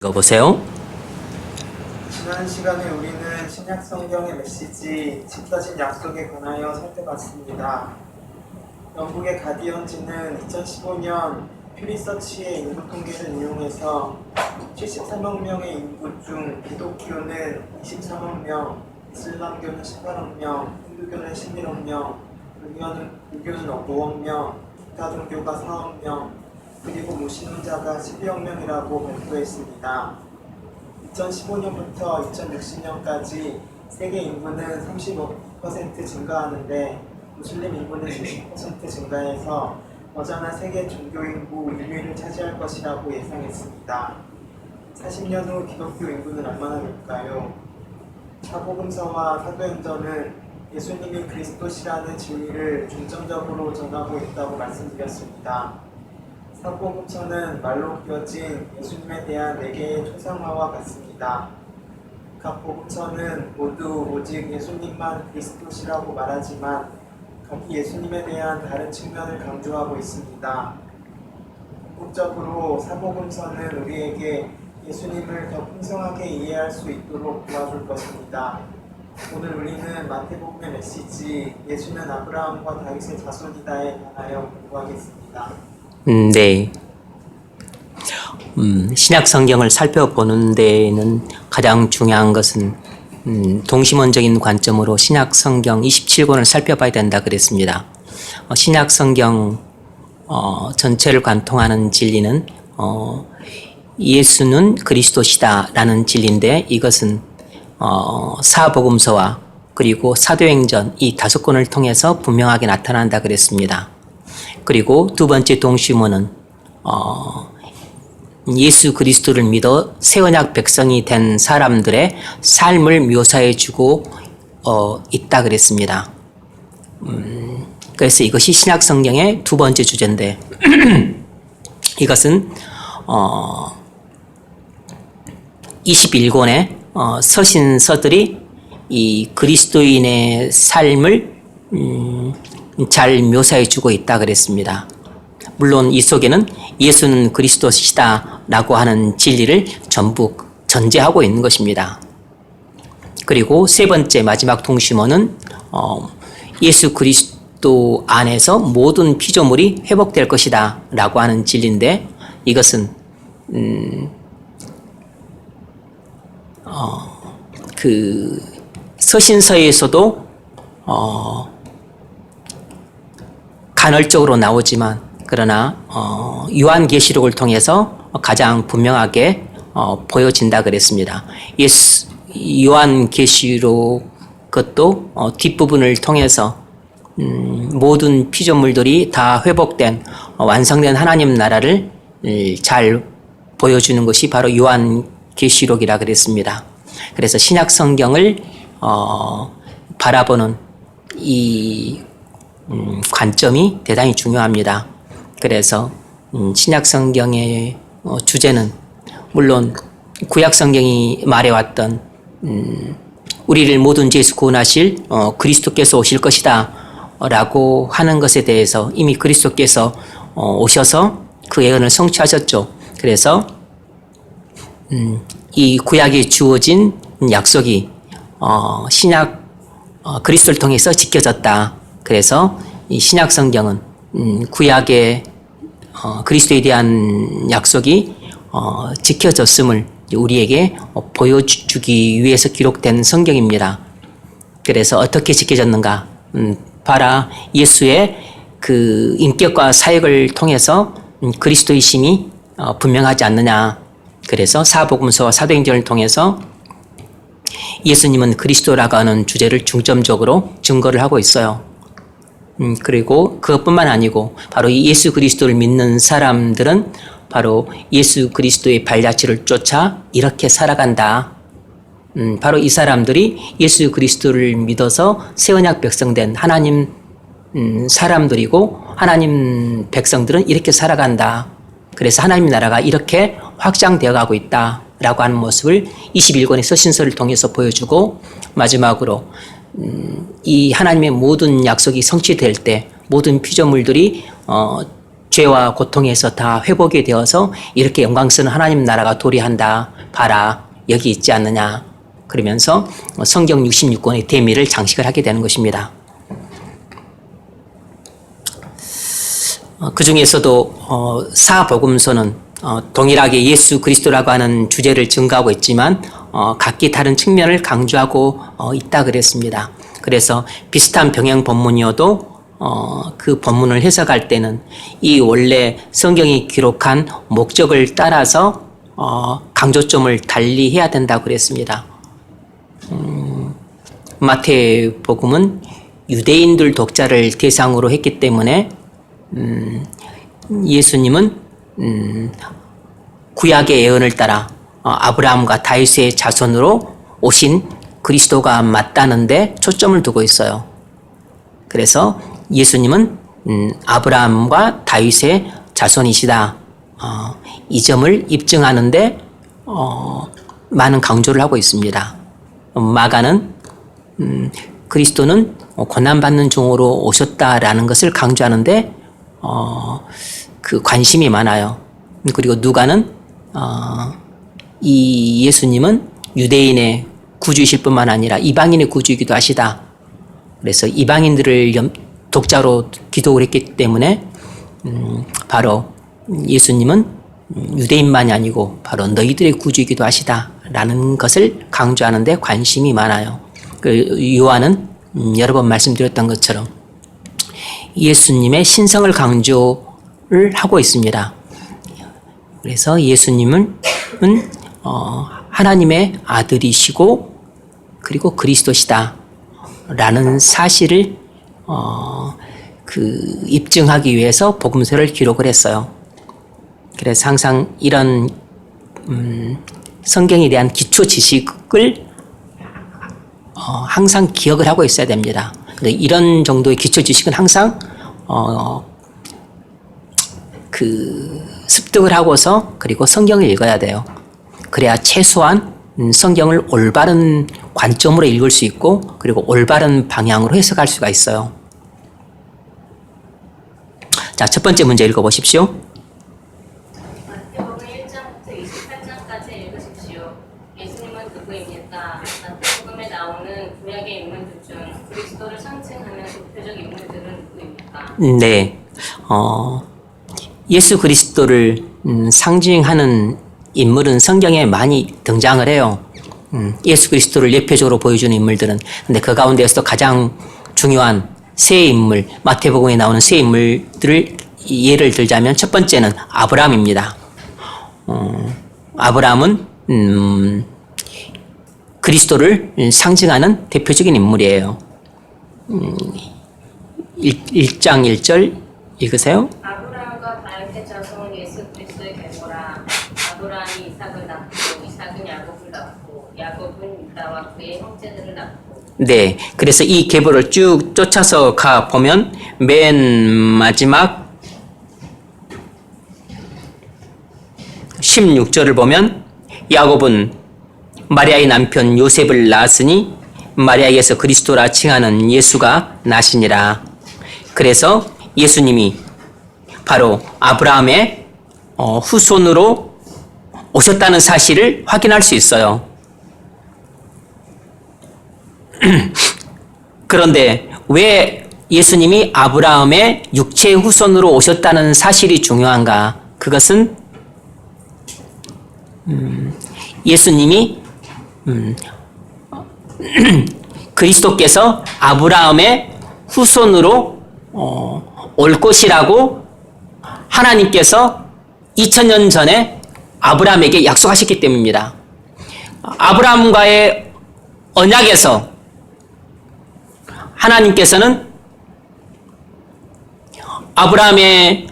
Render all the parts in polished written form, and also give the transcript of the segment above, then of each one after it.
읽어보세요. 지난 시간에 우리는 신약 성경의 메시지 지켜진 약속에 관하여 살펴봤습니다. 영국의 가디언지는 2015년 퓨리서치의 인구 통계를 인용해서 73억 명의 인구 중 기독교는 23억 명, 이슬람교는 18억 명, 힌두교는 11억 명, 불교는 5억 명, 기타 종교가 4억 명, 그리고 무신론자가 12억 명이라고 발표했습니다. 2015년부터 2060년까지 세계 인구는 35% 증가하는데 무슬림 인구는 70% 증가해서 여전한 세계 종교 인구 1위를 차지할 것이라고 예상했습니다. 40년 후 기독교 인구는 얼마나 될까요? 사복음서와 사도행전은 예수님이 그리스도시라는 진리를 중점적으로 전하고 있다고 말씀드렸습니다. 사복음서는 말로 그려진 예수님에 대한 4개의 초상화와 같습니다. 각 복음서는 모두 오직 예수님만 그리스도시라고 말하지만 각기 예수님에 대한 다른 측면을 강조하고 있습니다. 궁극적으로 사복음서는 우리에게 예수님을 더 풍성하게 이해할 수 있도록 도와줄 것입니다. 오늘 우리는 마태복음의 메시지 예수는 아브라함과 다윗의 자손이다에 관하여 공부하겠습니다. 네. 신약 성경을 살펴보는 데에는 가장 중요한 것은 동시문적인 관점으로 신약 성경 27권을 살펴봐야 된다 그랬습니다. 신약 성경 전체를 관통하는 진리는 예수는 그리스도시다라는 진리인데 이것은 사복음서와 그리고 사도행전 이 5권을 통해서 분명하게 나타난다 그랬습니다. 그리고 두 번째 동시문은 예수 그리스도를 믿어 새 언약 백성이 된 사람들의 삶을 묘사해 주고 있다 그랬습니다. 그래서 이것이 신약 성경의 두 번째 주제인데 이것은 21권의 서신서들이 이 그리스도인의 삶을 잘 묘사해 주고 있다 그랬습니다. 물론 이 속에는 예수는 그리스도시다 라고 하는 진리를 전부 전제하고 있는 것입니다. 그리고 세 번째 마지막 동시문은 예수 그리스도 안에서 모든 피조물이 회복될 것이다 라고 하는 진리인데 이것은 그 서신서에서도 간헐적으로 나오지만 그러나 요한계시록을 통해서 가장 분명하게 보여진다 그랬습니다. 요한계시록 그것도 뒷부분을 통해서 모든 피조물들이 다 회복된 완성된 하나님 나라를 잘 보여주는 것이 바로 요한계시록이라 그랬습니다. 그래서 신약 성경을 바라보는 이 관점이 대단히 중요합니다. 그래서 신약 성경의 주제는 물론 구약 성경이 말해왔던 우리를 모든 죄에서 구원하실 그리스도께서 오실 것이다 라고 하는 것에 대해서 이미 그리스도께서 오셔서 그 예언을 성취하셨죠. 그래서 이 구약에 주어진 약속이 신약 그리스도를 통해서 지켜졌다. 그래서 이 신약 성경은 구약의 그리스도에 대한 약속이 지켜졌음을 우리에게 보여주기 위해서 기록된 성경입니다. 그래서 어떻게 지켜졌는가? 바로 예수의 그 인격과 사역을 통해서 그리스도이심이 분명하지 않느냐. 그래서 사복음서와 사도행전을 통해서 예수님은 그리스도라고 하는 주제를 중점적으로 증거를 하고 있어요. 그리고 그것뿐만 아니고 바로 이 예수 그리스도를 믿는 사람들은 바로 예수 그리스도의 발자취를 쫓아 이렇게 살아간다. 바로 이 사람들이 예수 그리스도를 믿어서 새 언약 백성된 하나님 사람들이고 하나님 백성들은 이렇게 살아간다. 그래서 하나님 나라가 이렇게 확장되어 가고 있다. 라고 하는 모습을 21권의 서신서를 통해서 보여주고 마지막으로 이 하나님의 모든 약속이 성취될 때 모든 피조물들이 죄와 고통에서 다 회복이 되어서 이렇게 영광스러운 하나님 나라가 도래한다. 봐라, 여기 있지 않느냐. 그러면서 성경 66권의 대미를 장식을 하게 되는 것입니다. 그 중에서도 사복음서는 동일하게 예수 그리스도라고 하는 주제를 증거하고 있지만 각기 다른 측면을 강조하고 있다 그랬습니다. 그래서 비슷한 병행 본문이어도 그 본문을 해석할 때는 이 원래 성경이 기록한 목적을 따라서 강조점을 달리 해야 된다고 그랬습니다. 마태복음은 유대인들 독자를 대상으로 했기 때문에 예수님은 구약의 예언을 따라 아브라함과 다윗의 자손으로 오신 그리스도가 맞다는데 초점을 두고 있어요. 그래서 예수님은 아브라함과 다윗의 자손이시다. 이 점을 입증하는데 많은 강조를 하고 있습니다. 마가는 그리스도는 고난받는 종으로 오셨다라는 것을 강조하는데 그 관심이 많아요. 그리고 누가는 이 예수님은 유대인의 구주이실 뿐만 아니라 이방인의 구주이기도 하시다. 그래서 이방인들을 독자로 기록을 했기 때문에 바로 예수님은 유대인만이 아니고 바로 너희들의 구주이기도 하시다라는 것을 강조하는데 관심이 많아요. 요한은 여러 번 말씀드렸던 것처럼 예수님의 신성을 강조를 하고 있습니다. 그래서 예수님은 하나님의 아들이시고 그리고 그리스도시다 라는 사실을 입증하기 위해서 복음서를 기록을 했어요. 그래서 항상 이런 성경에 대한 기초 지식을 항상 기억을 하고 있어야 됩니다. 이런 정도의 기초 지식은 항상 습득을 하고서 그리고 성경을 읽어야 돼요. 그래야 최소한 성경을 올바른 관점으로 읽을 수 있고 그리고 올바른 방향으로 해석할 수가 있어요. 자, 첫 번째 문제 읽어보십시오. 마태복음 1장부터 28장까지 읽으십시오. 예수님은 누구입니까? 마태복음에 나오는 구약의 인물들 중 그리스도를 상징하는 대표적 인물들은 누구입니까? 네, 예수 그리스도를 상징하는 인물은 성경에 많이 등장을 해요. 예수 그리스도를 예표적으로 보여주는 인물들은. 근데 그 가운데서도 가장 중요한 세 인물, 마태복음에 나오는 세 인물들을 예를 들자면 첫 번째는 아브라함입니다. 아브라함은 그리스도를 상징하는 대표적인 인물이에요. 1장 1절 읽으세요. 아브라함과 다윗의 자손 예수 그리스도의 계보라. 아브라함이 이삭을 낳고 이삭은 야곱을 낳고 야곱은 유다와 그의 형제들을 낳고. 네, 그래서 이 계보를 쭉 쫓아서 가 보면 맨 마지막 16절을 보면 야곱은 마리아의 남편 요셉을 낳았으니 마리아에게서 그리스도라 칭하는 예수가 나시니라. 그래서 예수님이 바로 아브라함의 후손으로 오셨다는 사실을 확인할 수 있어요. 그런데 왜 예수님이 아브라함의 육체 후손으로 오셨다는 사실이 중요한가? 그것은 예수님이 그리스도께서 아브라함의 후손으로 올 것이라고 하나님께서 2000년 전에 아브라함에게 약속하셨기 때문입니다. 아브라함과의 언약에서 하나님께서는 아브라함의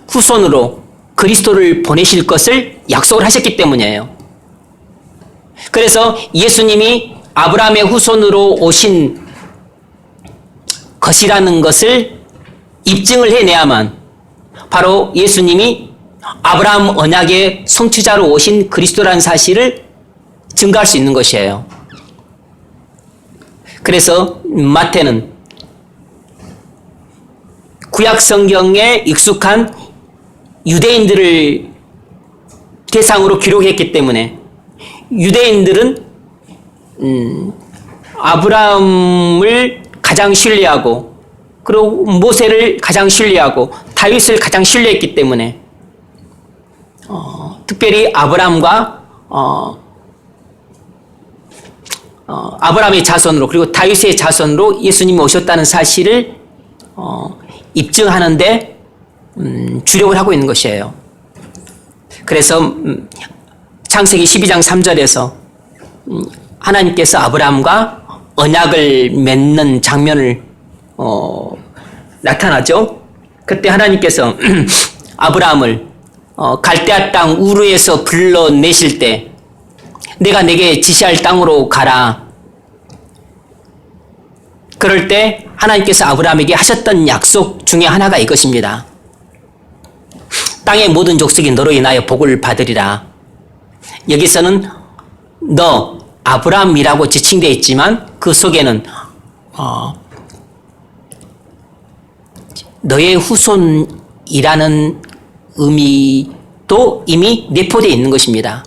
후손으로 그리스도를 보내실 것을 약속을 하셨기 때문이에요. 그래서 예수님이 아브라함의 후손으로 오신 것이라는 것을 입증을 해내야만 바로 예수님이 아브라함 언약의 성취자로 오신 그리스도라는 사실을 증거할 수 있는 것이에요. 그래서 마태는 구약 성경에 익숙한 유대인들을 대상으로 기록했기 때문에 유대인들은 아브라함을 가장 신뢰하고 그리고 모세를 가장 신뢰하고 다윗을 가장 신뢰했기 때문에 특별히 아브라함과 아브라함의 자손으로 그리고 다윗의 자손으로 예수님이 오셨다는 사실을 입증하는데 주력을 하고 있는 것이에요. 그래서 창세기 12장 3절에서 하나님께서 아브라함과 언약을 맺는 장면을 나타나죠. 그때 하나님께서 아브라함을 갈대아 땅 우르에서 불러내실 때 내가 내게 지시할 땅으로 가라. 그럴 때 하나님께서 아브라함에게 하셨던 약속 중에 하나가 이것입니다. 땅의 모든 족속이 너로 인하여 복을 받으리라. 여기서는 너 아브라함이라고 지칭되어 있지만 그 속에는 너의 후손이라는 의미도 이미 내포되어 있는 것입니다.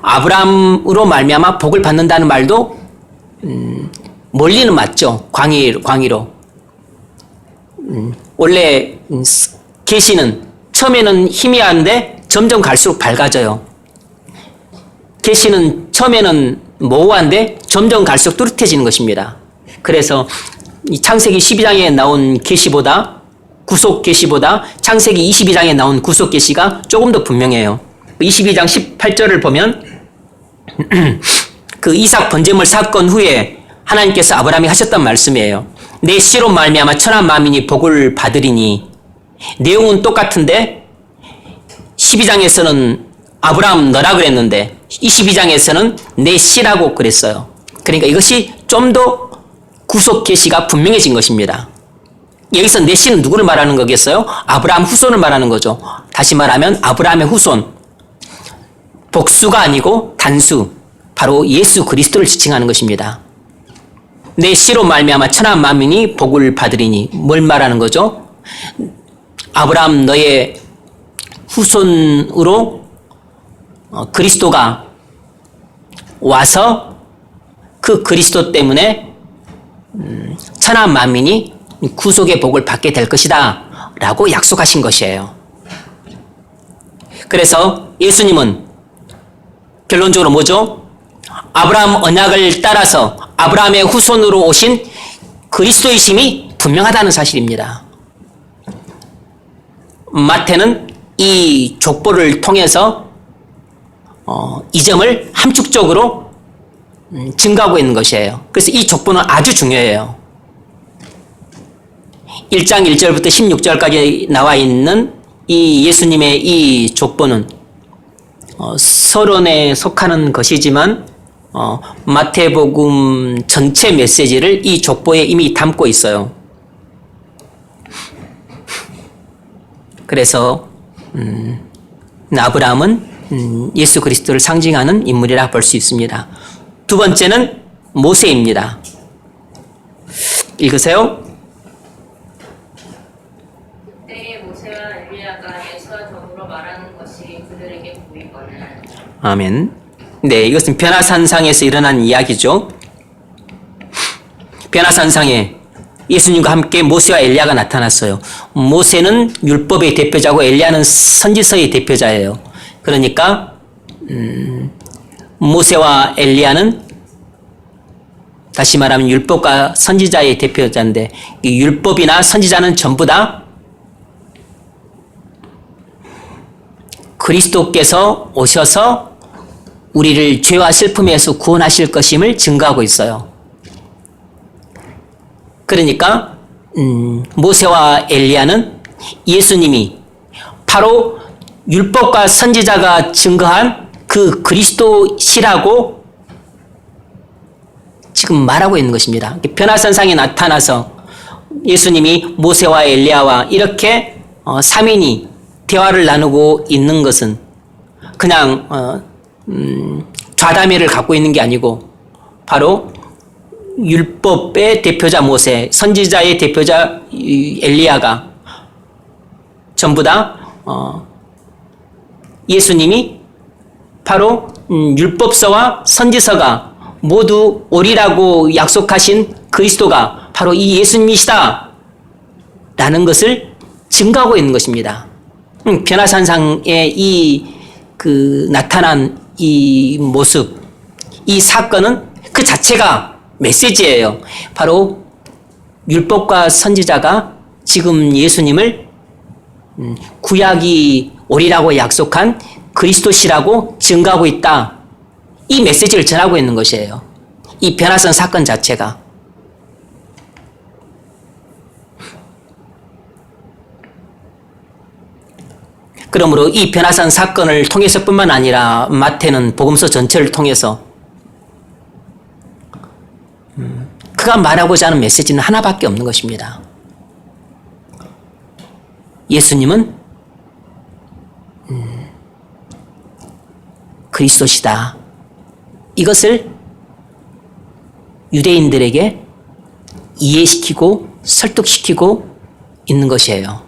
아브라함으로 말미암아 복을 받는다는 말도 멀리는 맞죠. 광의로. 원래 계시는 처음에는 희미한데 점점 갈수록 밝아져요. 계시는 처음에는 모호한데 점점 갈수록 뚜렷해지는 것입니다. 그래서 이 창세기 12장에 나온 계시보다 구속 계시보다 창세기 22장에 나온 구속 계시가 조금 더 분명해요. 22장 18절을 보면 그 이삭 번제물 사건 후에 하나님께서 아브라함이 하셨던 말씀이에요. 내 씨로 말미암아 천한 만민이 복을 받으리니. 내용은 똑같은데 12장에서는 아브라함 너라 그랬는데 22장에서는 내 씨라고 그랬어요. 그러니까 이것이 좀 더 구속 계시가 분명해진 것입니다. 여기서 내 씨는 누구를 말하는 거겠어요? 아브라함 후손을 말하는 거죠. 다시 말하면 아브라함의 후손. 복수가 아니고 단수. 바로 예수 그리스도를 지칭하는 것입니다. 내 씨로 말미암아 천한 만민이 복을 받으리니. 뭘 말하는 거죠? 아브라함 너의 후손으로 그리스도가 와서 그 그리스도 때문에 천한 만민이 구속의 복을 받게 될 것이다 라고 약속하신 것이에요. 그래서 예수님은 결론적으로 뭐죠? 아브라함 언약을 따라서 아브라함의 후손으로 오신 그리스도이심이 분명하다는 사실입니다. 마태는 이 족보를 통해서 이 점을 함축적으로 증가하고 있는 것이에요. 그래서 이 족보는 아주 중요해요. 1장 1절부터 16절까지 나와 있는 이 예수님의 이 족보는 서론에 속하는 것이지만 마태복음 전체 메시지를 이 족보에 이미 담고 있어요. 그래서 아브라함은 예수 그리스도를 상징하는 인물이라 볼 수 있습니다. 두 번째는 모세입니다. 읽으세요. 그때의 모세와 엘리야가 예수와 더불어 말하는 것이 그들에게 보이거늘. 아멘. 네, 이것은 변화산상에서 일어난 이야기죠. 변화산상에 예수님과 함께 모세와 엘리야가 나타났어요. 모세는 율법의 대표자고 엘리야는 선지서의 대표자예요. 그러니까 모세와 엘리야는 다시 말하면 율법과 선지자의 대표자인데 이 율법이나 선지자는 전부 다 그리스도께서 오셔서 우리를 죄와 슬픔에서 구원하실 것임을 증거하고 있어요. 그러니까 모세와 엘리야는 예수님이 바로 율법과 선지자가 증거한 그 그리스도시라고 지금 말하고 있는 것입니다. 변화산상에 나타나서 예수님이 모세와 엘리야와 이렇게 3인이 대화를 나누고 있는 것은 그냥 좌담회를 갖고 있는 게 아니고 바로 율법의 대표자 모세, 선지자의 대표자 엘리야가 전부 다 예수님이 바로 율법서와 선지서가 모두 오리라고 약속하신 그리스도가 바로 이 예수님이시다 라는 것을 증거하고 있는 것입니다. 변화산상에 나타난 이 모습, 이 사건은 그 자체가 메시지예요. 바로 율법과 선지자가 지금 예수님을 구약이 오리라고 약속한 그리스도시라고 증거하고 있다. 이 메시지를 전하고 있는 것이에요. 이 변화산 사건 자체가. 그러므로 이 변화산 사건을 통해서뿐만 아니라 마태는 복음서 전체를 통해서 그가 말하고자 하는 메시지는 하나밖에 없는 것입니다. 예수님은 그리스도시다. 이것을 유대인들에게 이해시키고 설득시키고 있는 것이에요.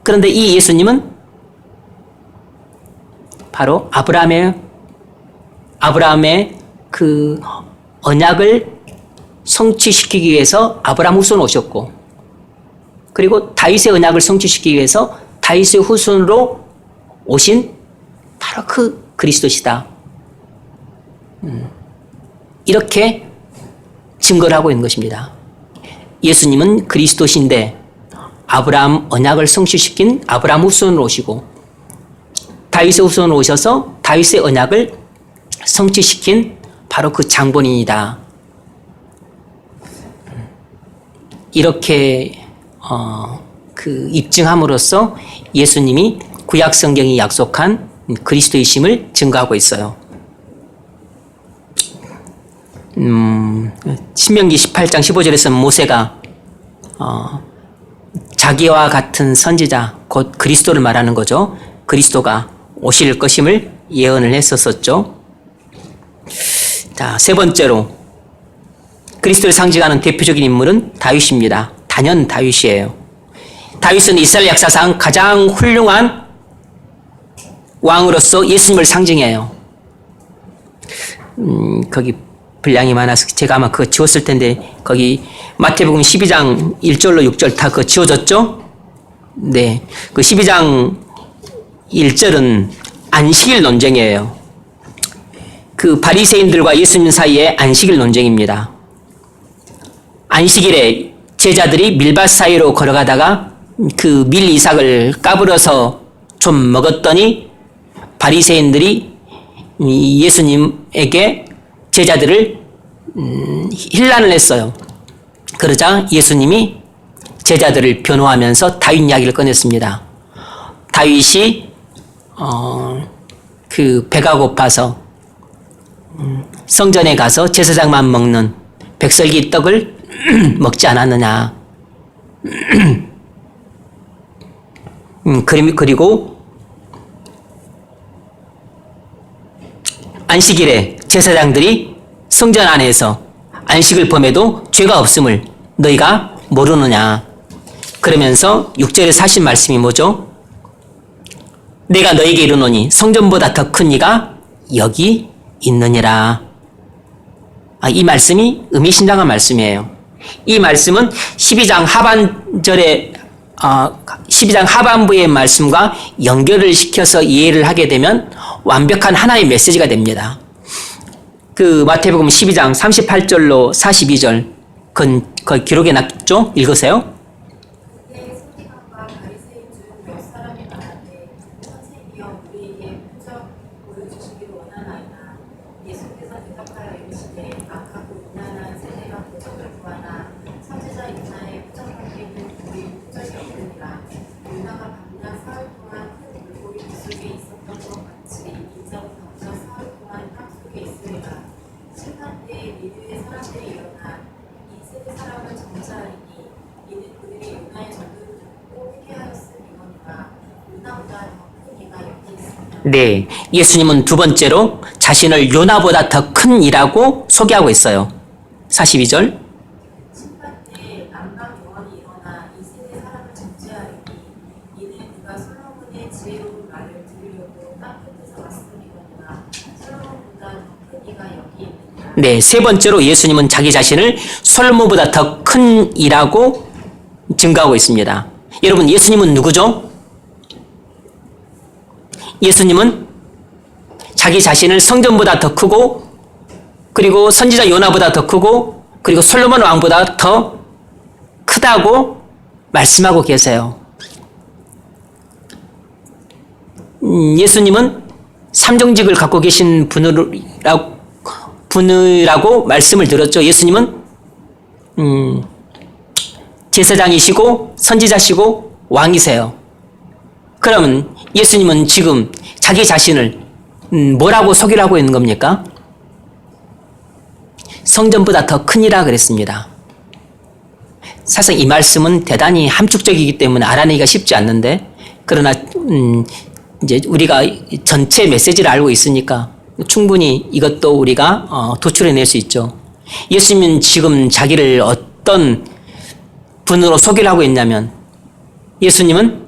그런데 이 예수님은 바로 아브라함의 그 언약을 성취시키기 위해서 아브라함 후손 오셨고, 그리고 다윗의 언약을 성취시키기 위해서 다윗의 후손으로 오신 바로 그 그리스도시다. 이렇게 증거를 하고 있는 것입니다. 예수님은 그리스도신데 아브라함 언약을 성취시킨 아브라함 후손으로 오시고, 다윗의 후손으로 오셔서 다윗의 언약을 성취시킨 바로 그 장본인이다. 이렇게 입증함으로써 예수님이 구약 성경이 약속한 그리스도이심을 증거하고 있어요. 신명기 18장 15절에서 모세가 자기와 같은 선지자, 곧 그리스도를 말하는 거죠. 그리스도가 오실 것임을 예언을 했었었죠. 자, 세 번째로 그리스도를 상징하는 대표적인 인물은 다윗입니다. 단연 다윗이에요. 다윗은 이스라엘 역사상 가장 훌륭한 왕으로서 예수님을 상징해요. 거기 분량이 많아서 제가 아마 그거 지웠을 텐데, 거기 마태복음 12장 1절로 6절 다 그거 지워졌죠? 네. 그 12장 1절은 안식일 논쟁이에요. 그 바리새인들과 예수님 사이의 안식일 논쟁입니다. 안식일에 제자들이 밀밭 사이로 걸어가다가 그 밀 이삭을 까불어서 좀 먹었더니 바리새인들이 예수님에게 제자들을 힐난을 했어요. 그러자 예수님이 제자들을 변호하면서 다윗 이야기를 꺼냈습니다. 다윗이 그 배가 고파서 성전에 가서 제사장만 먹는 백설기 떡을 먹지 않았느냐. 그리고 안식일에 제사장들이 성전 안에서 안식을 범해도 죄가 없음을 너희가 모르느냐. 그러면서 6절에서 하신 말씀이 뭐죠? 내가 너희에게 이르노니 성전보다 더 큰 이가 여기 있느니라. 이 말씀이 의미심장한 말씀이에요. 이 말씀은 12장 하반부의 말씀과 연결을 시켜서 이해를 하게 되면 완벽한 하나의 메시지가 됩니다. 그 마태복음 12장 38절로 42절 그 기록에 났죠? 읽으세요. 그때 서기관과 바리새인 중 몇 사람이 말하되 선생이여 우리에게 표적 보여주시기를 원하나이다. 예수께서 대답하여 이르시되 악하고 음란한 세대가 표적을 구하나 선지자 요나의 표적밖에는 우리 표적이 없느니라. 요나가 밤낮 사흘 동안 큰 물고기 뱃속에 있었던 것 같이 인자도 밤낮 사흘 동안 땅 속에 있으리라. 심판 때에 니느웨 사람들이 일어나 이 세대 사람을 정죄하리니 이는 그들이 요나의 전도를 듣고 회개하였음이거니와 요나보다 더 큰 이가 여기 있습니다. 네, 예수님은 두 번째로 자신을 요나보다 더 큰 이라고 소개하고 있어요. 42절. 심판 때에 남방 요원이 일어나 이 세대 사람을 정죄하리니 이는 그가 솔로몬의 네, 세 번째로 예수님은 자기 자신을 솔로몬보다 더 큰 이라고 증가하고 있습니다. 여러분, 예수님은 누구죠? 예수님은 자기 자신을 성전보다 더 크고, 그리고 선지자 요나보다 더 크고, 그리고 솔로몬 왕보다 더 크다고 말씀하고 계세요. 예수님은 삼정직을 갖고 계신 분이라고 말씀을 들었죠. 예수님은 제사장이시고 선지자시고 왕이세요. 그러면 예수님은 지금 자기 자신을 뭐라고 소개하고 있는 겁니까? 성전보다 더 크니라 그랬습니다. 사실 이 말씀은 대단히 함축적이기 때문에 알아내기가 쉽지 않는데, 그러나 이제 우리가 전체 메시지를 알고 있으니까 충분히 이것도 우리가 도출해낼 수 있죠. 예수님은 지금 자기를 어떤 분으로 소개를 하고 있냐면, 예수님은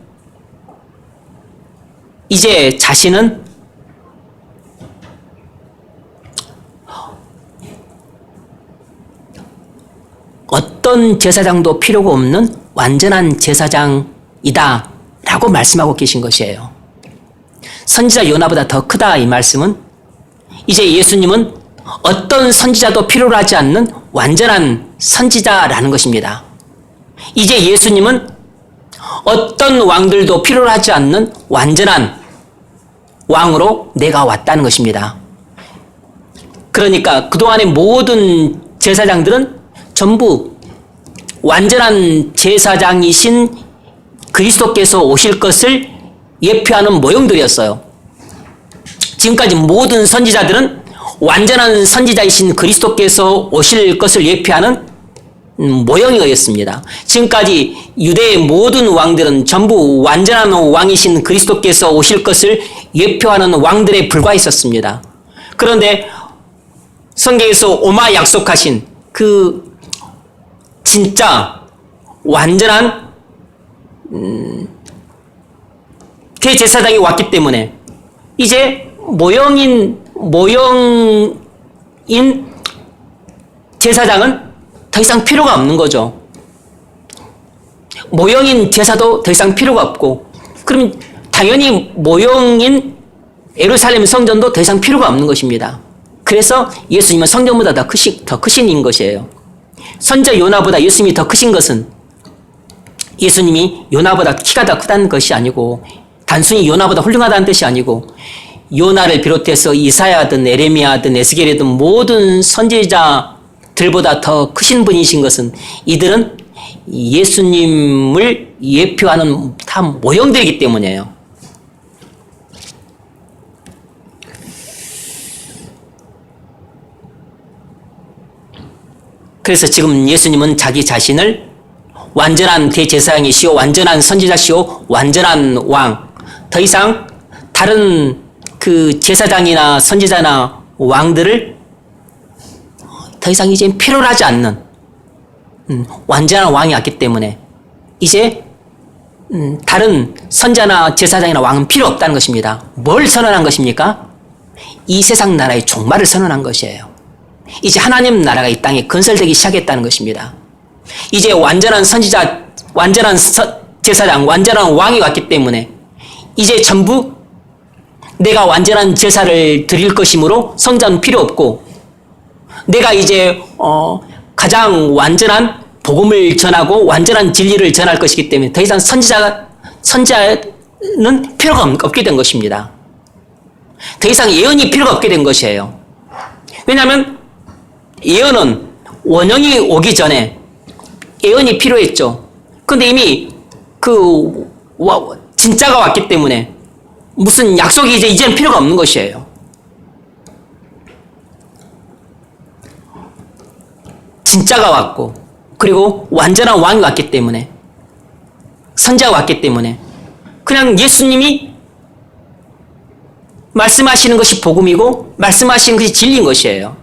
이제 자신은 어떤 제사장도 필요가 없는 완전한 제사장이다 라고 말씀하고 계신 것이에요. 선지자 요나보다 더 크다 이 말씀은 이제 예수님은 어떤 선지자도 필요로 하지 않는 완전한 선지자라는 것입니다. 이제 예수님은 어떤 왕들도 필요로 하지 않는 완전한 왕으로 내가 왔다는 것입니다. 그러니까 그동안의 모든 제사장들은 전부 완전한 제사장이신 그리스도께서 오실 것을 예표하는 모형들이었어요. 지금까지 모든 선지자들은 완전한 선지자이신 그리스도께서 오실 것을 예표하는 모형이었습니다. 지금까지 유대의 모든 왕들은 전부 완전한 왕이신 그리스도께서 오실 것을 예표하는 왕들에 불과했었습니다. 그런데 성경에서 오마 약속하신 그 진짜 완전한 대제사장이 왔기 때문에 이제 모형인 제사장은 더 이상 필요가 없는 거죠. 모형인 제사도 더 이상 필요가 없고, 그럼 당연히 모형인 예루살렘 성전도 더 이상 필요가 없는 것입니다. 그래서 예수님은 성전보다 더 크신 것이에요. 선지자 요나보다 예수님이 더 크신 것은 예수님이 요나보다 키가 더 크다는 것이 아니고, 단순히 요나보다 훌륭하다는 뜻이 아니고, 요나를 비롯해서 이사야든 에레미야든 에스겔이든 모든 선지자들보다 더 크신 분이신 것은 이들은 예수님을 예표하는 다 모형들이기 때문이에요. 그래서 지금 예수님은 자기 자신을 완전한 대제사장이시오, 완전한 선지자시오, 완전한 왕, 더 이상 다른 그 제사장이나 선지자나 왕들을 더 이상 이제 필요로 하지 않는 완전한 왕이 왔기 때문에 이제 다른 선지자나 제사장이나 왕은 필요 없다는 것입니다. 뭘 선언한 것입니까? 이 세상 나라의 종말을 선언한 것이에요. 이제 하나님 나라가 이 땅에 건설되기 시작했다는 것입니다. 이제 완전한 선지자, 완전한 제사장, 완전한 왕이 왔기 때문에 이제 전부 내가 완전한 제사를 드릴 것이므로 성전 필요 없고, 내가 이제 가장 완전한 복음을 전하고 완전한 진리를 전할 것이기 때문에 더 이상 선지자는 필요가 없게 된 것입니다. 더 이상 예언이 필요가 없게 된 것이에요. 왜냐하면 예언은 원형이 오기 전에 예언이 필요했죠. 그런데 이미 진짜가 왔기 때문에 무슨 약속이 이제는 필요가 없는 것이에요. 진짜가 왔고, 그리고 완전한 왕이 왔기 때문에, 선지자가 왔기 때문에 그냥 예수님이 말씀하시는 것이 복음이고 말씀하시는 것이 진리인 것이에요.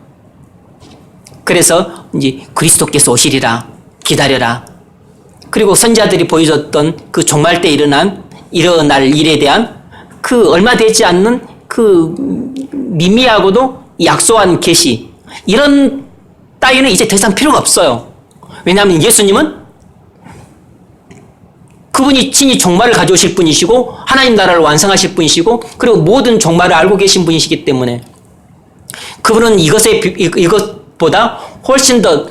그래서 이제 그리스도께서 오시리라, 기다려라. 그리고 선지자들이 보여줬던 그 종말 때 일어날 일에 대한 그 얼마 되지 않는 그 미미하고도 약소한 계시, 이런 따위는 이제 더 이상 필요가 없어요. 왜냐하면 예수님은 그분이 친히 종말을 가져오실 분이시고 하나님 나라를 완성하실 분이시고 그리고 모든 종말을 알고 계신 분이시기 때문에 그분은 이것보다 훨씬 더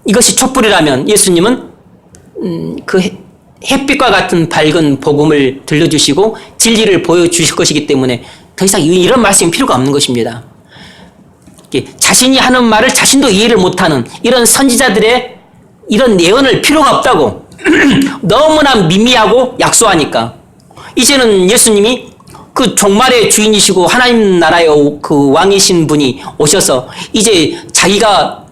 이것이 촛불이라면 예수님은 그 햇빛과 같은 밝은 복음을 들려주시고 진리를 보여주실 것이기 때문에 더 이상 이런 말씀이 필요가 없는 것입니다. 자신이 하는 말을 자신도 이해를 못하는 이런 선지자들의 이런 예언을 필요가 없다고 너무나 미미하고 약소하니까 이제는 예수님이 그 종말의 주인이시고 하나님 나라의 그 왕이신 분이 오셔서 이제 자기가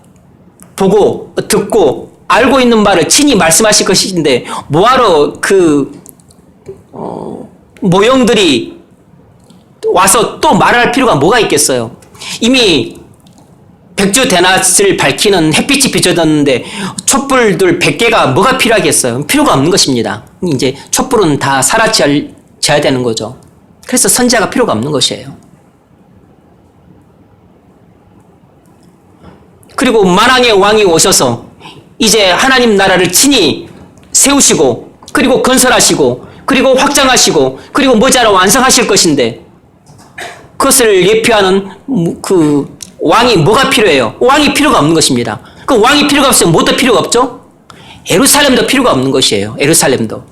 보고 듣고 알고 있는 말을 친히 말씀하실 것인데 뭐하러 그 모형들이 와서 또 말할 필요가 뭐가 있겠어요. 이미 백주 대낮을 밝히는 햇빛이 비춰졌는데 촛불들 100개가 뭐가 필요하겠어요. 필요가 없는 것입니다. 이제 촛불은 다 사라져야 되는 거죠. 그래서 선지자가 필요가 없는 것이에요. 그리고 만왕의 왕이 오셔서 이제 하나님 나라를 친히 세우시고 그리고 건설하시고 그리고 확장하시고 그리고 머지않아 완성하실 것인데 그것을 예표하는 그 왕이 뭐가 필요해요? 왕이 필요가 없는 것입니다. 그 왕이 필요가 없으면 뭐도 필요가 없죠? 예루살렘도 필요가 없는 것이에요. 예루살렘도.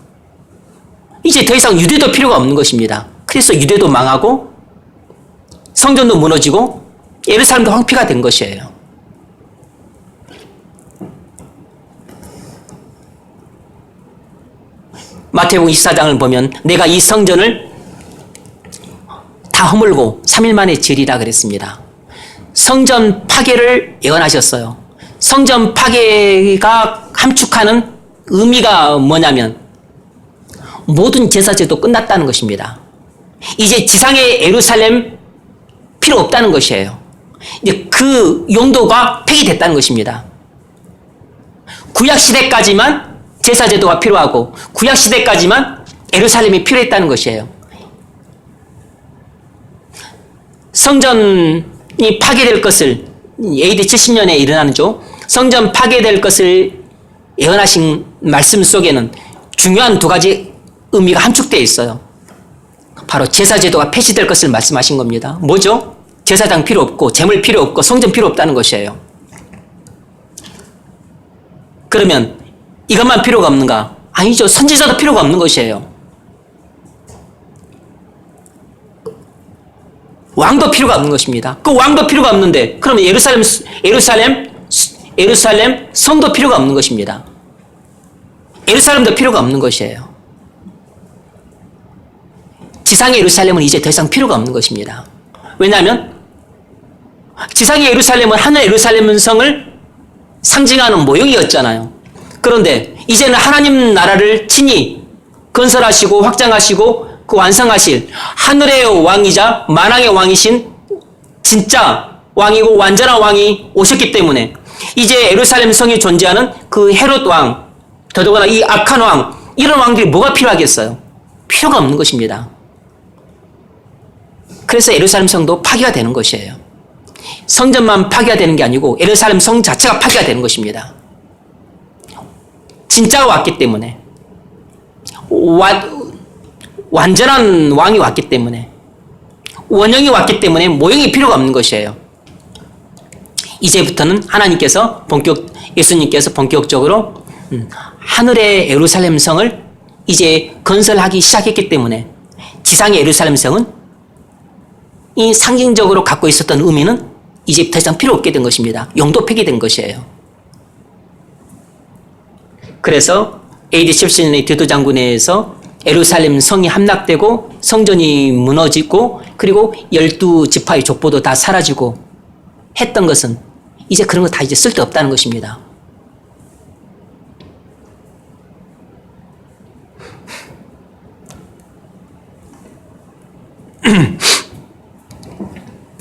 이제 더 이상 유대도 필요가 없는 것입니다. 그래서 유대도 망하고 성전도 무너지고 예루살렘도 황폐가 된 것이에요. 마태복음 24장을 보면 내가 이 성전을 다 허물고 3일 만에 지으리라 그랬습니다. 성전 파괴를 예언하셨어요. 성전 파괴가 함축하는 의미가 뭐냐면 모든 제사제도 끝났다는 것입니다. 이제 지상의 예루살렘 필요 없다는 것이에요. 이제 그 용도가 폐기됐다는 것입니다. 구약시대까지만 제사제도가 필요하고 구약시대까지만 예루살렘이 필요했다는 것이에요. 성전이 파괴될 것을 AD 70년에 일어나죠. 성전 파괴될 것을 예언하신 말씀 속에는 중요한 두 가지 의미가 함축되어 있어요. 바로 제사제도가 폐지될 것을 말씀하신 겁니다. 뭐죠? 제사장 필요 없고 제물 필요 없고 성전 필요 없다는 것이에요. 그러면 이것만 필요가 없는가? 아니죠. 선지자도 필요가 없는 것이에요. 왕도 필요가 없는 것입니다. 그 왕도 필요가 없는데 그러면 예루살렘 성도 필요가 없는 것입니다. 예루살렘도 필요가 없는 것이에요. 지상의 예루살렘은 이제 더 이상 필요가 없는 것입니다. 왜냐하면 지상의 예루살렘은 하늘 예루살렘 성을 상징하는 모형이었잖아요. 그런데 이제는 하나님 나라를 친히 건설하시고 확장하시고 그 완성하실 하늘의 왕이자 만왕의 왕이신 진짜 왕이고 완전한 왕이 오셨기 때문에 이제 예루살렘 성이 존재하는 그 헤롯 왕, 더더구나 이 악한 왕, 이런 왕들이 뭐가 필요하겠어요? 필요가 없는 것입니다. 그래서 예루살렘 성도 파괴가 되는 것이에요. 성전만 파괴가 되는 게 아니고 예루살렘 성 자체가 파괴가 되는 것입니다. 진짜가 왔기 때문에 완전한 왕이 왔기 때문에 원형이 왔기 때문에 모형이 필요가 없는 것이에요. 이제부터는 예수님께서 본격적으로 하늘의 예루살렘 성을 이제 건설하기 시작했기 때문에 지상의 예루살렘 성은 이 상징적으로 갖고 있었던 의미는 이제 더 이상 필요 없게 된 것입니다. 용도 폐기된 것이에요. 그래서 AD 17년의 디도 장군회에서 예루살렘 성이 함락되고 성전이 무너지고 그리고 12지파의 족보도 다 사라지고 했던 것은 이제 그런 거 다 이제 쓸데없다는 것입니다.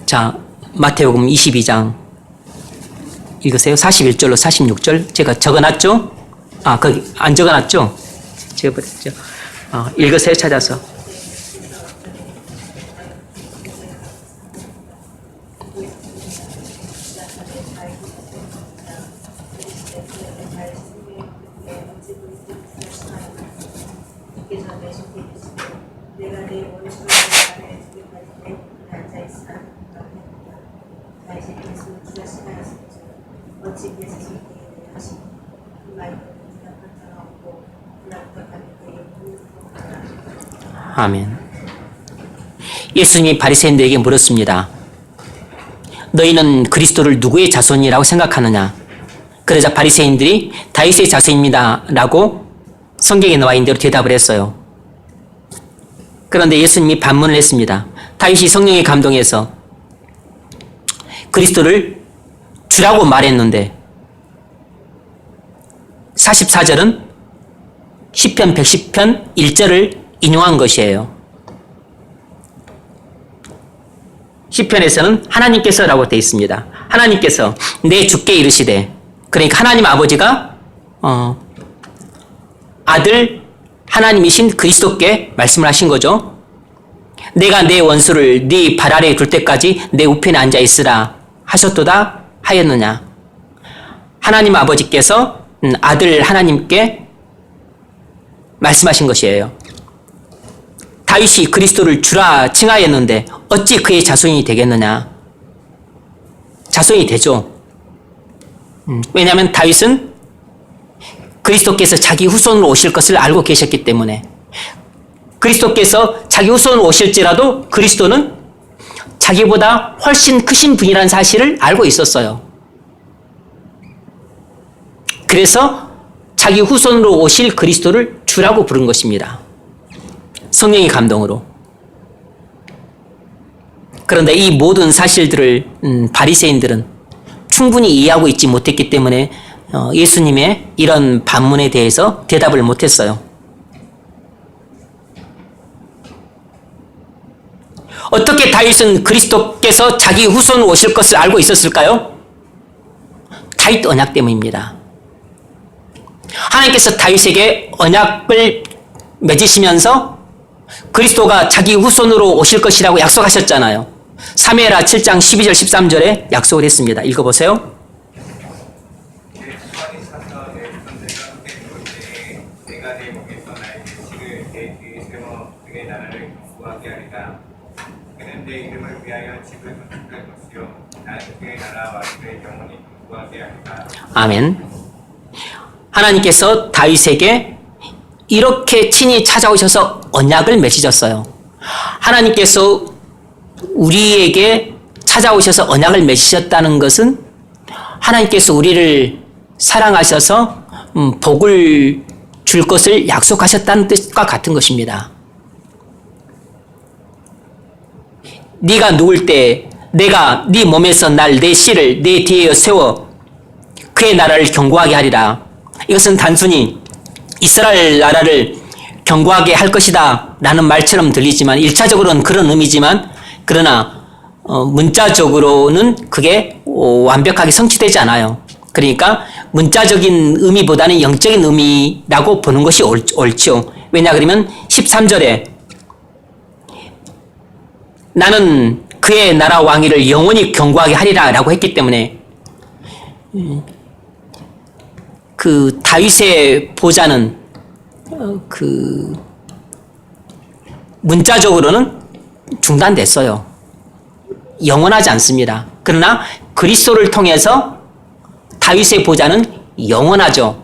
자, 마태복음 22장 읽으세요. 41절로 46절 제가 적어놨죠? 거기 안 적어놨죠? 제가 버렸죠. 읽으세요. 찾아서. 알고 있었습니다. 이르시되 그에게 다윗의 생명의 그에게 어찌 그리스도를 투자시나이까. 주께서 내시되 이르시되 내가 내 원수를 내 아래에 두게 할 때 그에 앉아있으라 라고 했다. 다윗이 그리스도를 투자시나였으면서 어찌 그의 스승에게 내려 하시니 그 말로 대답할 자가 없고 불납득하는 그의 무릇하라. 아멘. 예수님이 바리새인들에게 물었습니다. 너희는 그리스도를 누구의 자손이라고 생각하느냐? 그러자 바리새인들이 다윗의 자손입니다 라고 성경에 나와 있는 대로 대답을 했어요. 그런데 예수님이 반문을 했습니다. 다윗이 성령에 감동해서 그리스도를 주라고 말했는데 44절은 시편 110편 1절을 인용한 것이에요. 시편에서는 하나님께서라고 되어 있습니다. 하나님께서 내 주께 이르시되, 그러니까 하나님 아버지가 아들 하나님이신 그리스도께 말씀을 하신 거죠. 내가 내 원수를 네 발 아래에 둘 때까지 내 우편에 앉아 있으라 하셨도다 하였느냐. 하나님 아버지께서 아들 하나님께 말씀하신 것이에요. 다윗이 그리스도를 주라 칭하였는데 어찌 그의 자손이 되겠느냐. 자손이 되죠. 왜냐하면 다윗은 그리스도께서 자기 후손으로 오실 것을 알고 계셨기 때문에. 그리스도께서 자기 후손으로 오실지라도 그리스도는 자기보다 훨씬 크신 분이라는 사실을 알고 있었어요. 그래서 자기 후손으로 오실 그리스도를 주라고 부른 것입니다. 성령의 감동으로. 그런데 이 모든 사실들을 바리새인들은 충분히 이해하고 있지 못했기 때문에 예수님의 이런 반문에 대해서 대답을 못했어요. 어떻게 다윗은 그리스도께서 자기 후손으로 오실 것을 알고 있었을까요? 다윗 언약 때문입니다. 하나님께서 다윗에게 언약을 맺으시면서 그리스도가 자기 후손으로 오실 것이라고 약속하셨잖아요. 사무엘하 7장 12절 13절에 약속을 했습니다. 읽어보세요. 내 수완이 차서 내 손들과 함께 들어올 때에 내가 내 목에서 나의 계시를 내 뒤에 세워 그의 나라를 경고하게 하리라. 그는 내 이름을 위하여 집을 건축할 것이요 나는 그의 나라와 그의 영원히 경고하게 하리라. 아멘. 하나님께서 다윗에게 이렇게 친히 찾아오셔서 언약을 맺으셨어요. 하나님께서 우리에게 찾아오셔서 언약을 맺으셨다는 것은 하나님께서 우리를 사랑하셔서 복을 줄 것을 약속하셨다는 뜻과 같은 것입니다. 네가 누울 때 내가 네 몸에서 날 내 씨를 내 뒤에 세워 그의 나라를 경고하게 하리라. 이것은 단순히 이스라엘 나라를 경고하게 할 것이다 라는 말처럼 들리지만 1차적으로는 그런 의미지만 그러나 문자적으로는 그게 완벽하게 성취되지 않아요. 그러니까 문자적인 의미보다는 영적인 의미라고 보는 것이 옳죠. 왜냐 그러면 13절에 나는 그의 나라 왕위를 영원히 경고하게 하리라 라고 했기 때문에 그 다윗의 보좌는 그 문자적으로는 중단됐어요. 영원하지 않습니다. 그러나 그리스도를 통해서 다윗의 보좌는 영원하죠.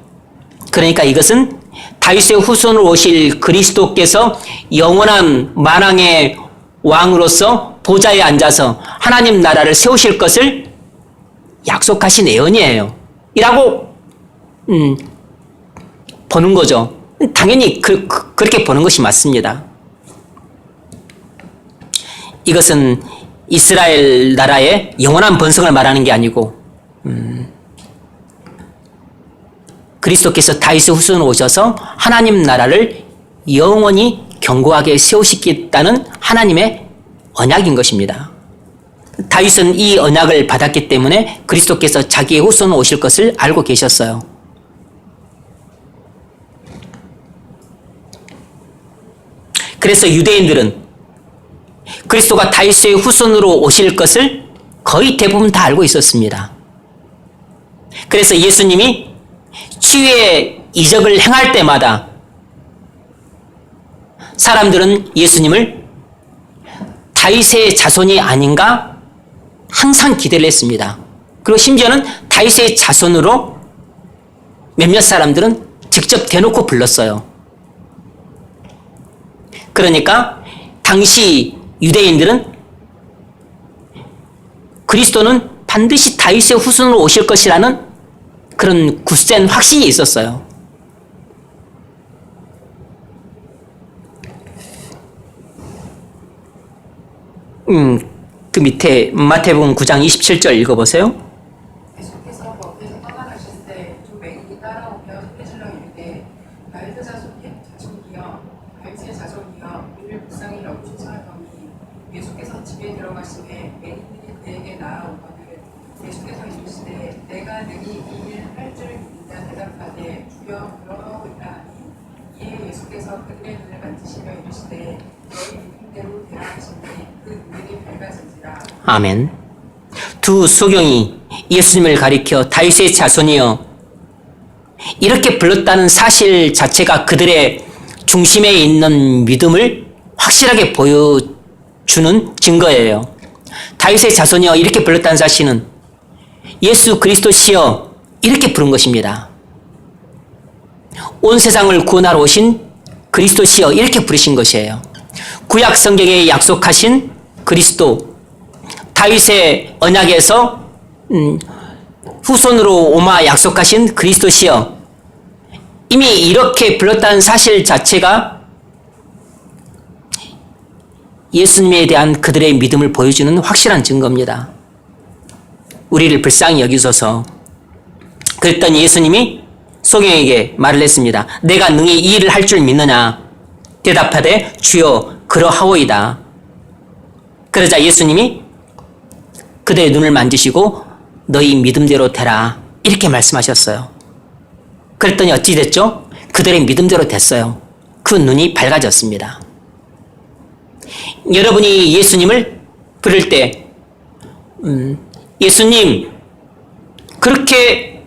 그러니까 이것은 다윗의 후손으로 오실 그리스도께서 영원한 만왕의 왕으로서 보좌에 앉아서 하나님 나라를 세우실 것을 약속하신 예언이에요. 이라고 보는 거죠. 당연히 그렇게 보는 것이 맞습니다. 이것은 이스라엘 나라의 영원한 번성을 말하는 게 아니고 그리스도께서 다윗의 후손으로 오셔서 하나님 나라를 영원히 견고하게 세우시겠다는 하나님의 언약인 것입니다. 다윗은 이 언약을 받았기 때문에 그리스도께서 자기의 후손으로 오실 것을 알고 계셨어요. 그래서 유대인들은 그리스도가 다윗의 후손으로 오실 것을 거의 대부분 다 알고 있었습니다. 그래서 예수님이 치유의 이적을 행할 때마다 사람들은 예수님을 다윗의 자손이 아닌가 항상 기대를 했습니다. 그리고 심지어는 다윗의 자손으로 몇몇 사람들은 직접 대놓고 불렀어요. 그러니까 당시 유대인들은 그리스도는 반드시 다윗의 후손으로 오실 것이라는 그런 굳센 확신이 있었어요. 그 밑에 마태복음 9장 27절 읽어보세요. 예수께서 거기에서 떠나가실 때 두 맹인이 따라오며 소리질러 이르되 다윗의 자손이여 다윗의 자손이여 이를 불쌍히 여기소서 하더니 예수께서 집에 들어가시매 맹인들이 그에게 나아오거늘 예수께서 이르시되 내가 능히 이 일을 할 줄 믿는다 대답하되 주여 그러하오이다 하니 이에 예수께서 그들의 눈을 만지시며 이르시되 너희 믿음대로 되라 하시니 그 눈이 밝아진지라. 아멘. 두 소경이 예수님을 가리켜 다윗의 자손이여 이렇게 불렀다는 사실 자체가 그들의 중심에 있는 믿음을 확실하게 보여주는 증거예요. 다윗의 자손이여 이렇게 불렀다는 사실은 예수 그리스도시여 이렇게 부른 것입니다. 온 세상을 구원하러 오신 그리스도시여 이렇게 부르신 것이에요. 구약 성경에 약속하신 그리스도, 다윗의 언약에서 후손으로 오마 약속하신 그리스도시여 이미 이렇게 불렀다는 사실 자체가 예수님에 대한 그들의 믿음을 보여주는 확실한 증거입니다. 우리를 불쌍히 여기소서. 그랬더니 예수님이 소경에게 말을 했습니다. 내가 능히 이 일을 할 줄 믿느냐? 대답하되 주여 그러하오이다. 그러자 예수님이 그들의 눈을 만지시고 너희 믿음대로 되라 이렇게 말씀하셨어요. 그랬더니 어찌 됐죠? 그들의 믿음대로 됐어요. 그 눈이 밝아졌습니다. 여러분이 예수님을 부를 때 예수님 그렇게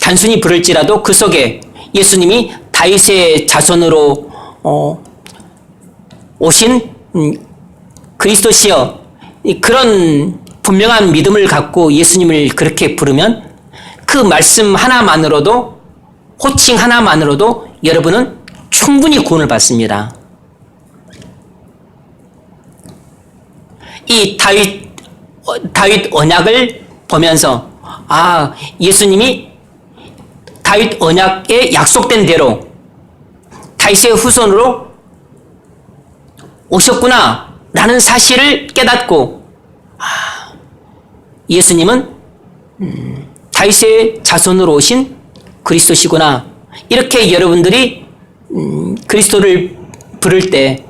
단순히 부를지라도 그 속에 예수님이 다윗의 자손으로 오신 그리스도시여 그런 분명한 믿음을 갖고 예수님을 그렇게 부르면 그 말씀 하나만으로도 호칭 하나만으로도 여러분은 충분히 구원을 받습니다. 이 다윗 언약을 보면서 예수님이 다윗 언약에 약속된 대로 다윗의 후손으로 오셨구나 라는 사실을 깨닫고 예수님은 다윗의 자손으로 오신 그리스도시구나 이렇게 여러분들이 그리스도를 부를 때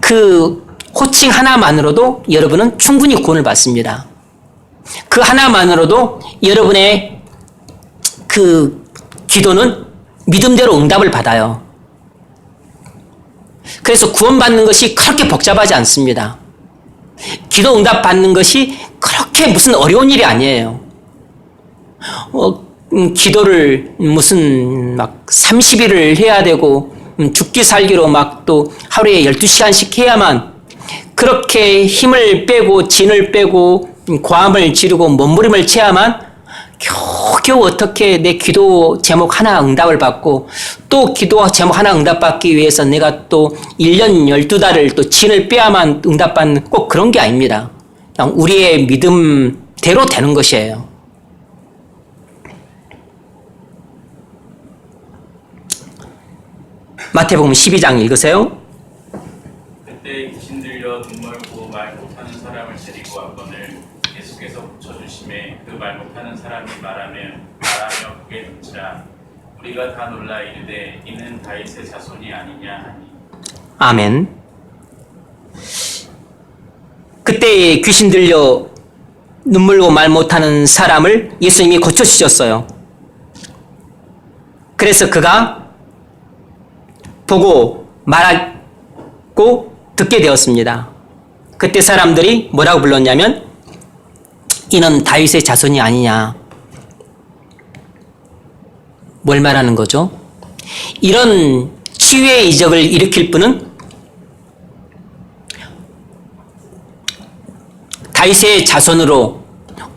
그 호칭 하나만으로도 여러분은 충분히 구원을 받습니다. 그 하나만으로도 여러분의 그 기도는 믿음대로 응답을 받아요. 그래서 구원받는 것이 그렇게 복잡하지 않습니다. 기도 응답 받는 것이 그렇게 무슨 어려운 일이 아니에요. 기도를 무슨 막 30일을 해야 되고 죽기 살기로 막 또 하루에 12시간씩 해야만 그렇게 힘을 빼고 진을 빼고 고함을 지르고 몸부림을 쳐야만 겨우 어떻게 내 기도 제목 하나 응답을 받고 또 기도 제목 하나 응답받기 위해서 내가 또 1년 12달을 또 진을 빼야만 응답받는 꼭 그런 게 아닙니다. 그냥 우리의 믿음대로 되는 것이에요. 마태복음 12장 읽으세요. 그때 귀신 들려 눈 멀고 말 못하는 사람을 데리고 왔거늘 예수께서 고쳐주심에 그 말 못하는 사람이 말하며 그게 듣지라 우리가 다 놀라 이르되 이는 다윗의 자손이 아니냐 하니. 아멘. 그때 귀신 들려 눈물고 말 못하는 사람을 예수님이 고쳐주셨어요. 그래서 그가 보고 말하고 듣게 되었습니다. 그때 사람들이 뭐라고 불렀냐면 이는 다윗의 자손이 아니냐. 뭘 말하는 거죠? 이런 치유의 이적을 일으킬 분은 다윗의 자손으로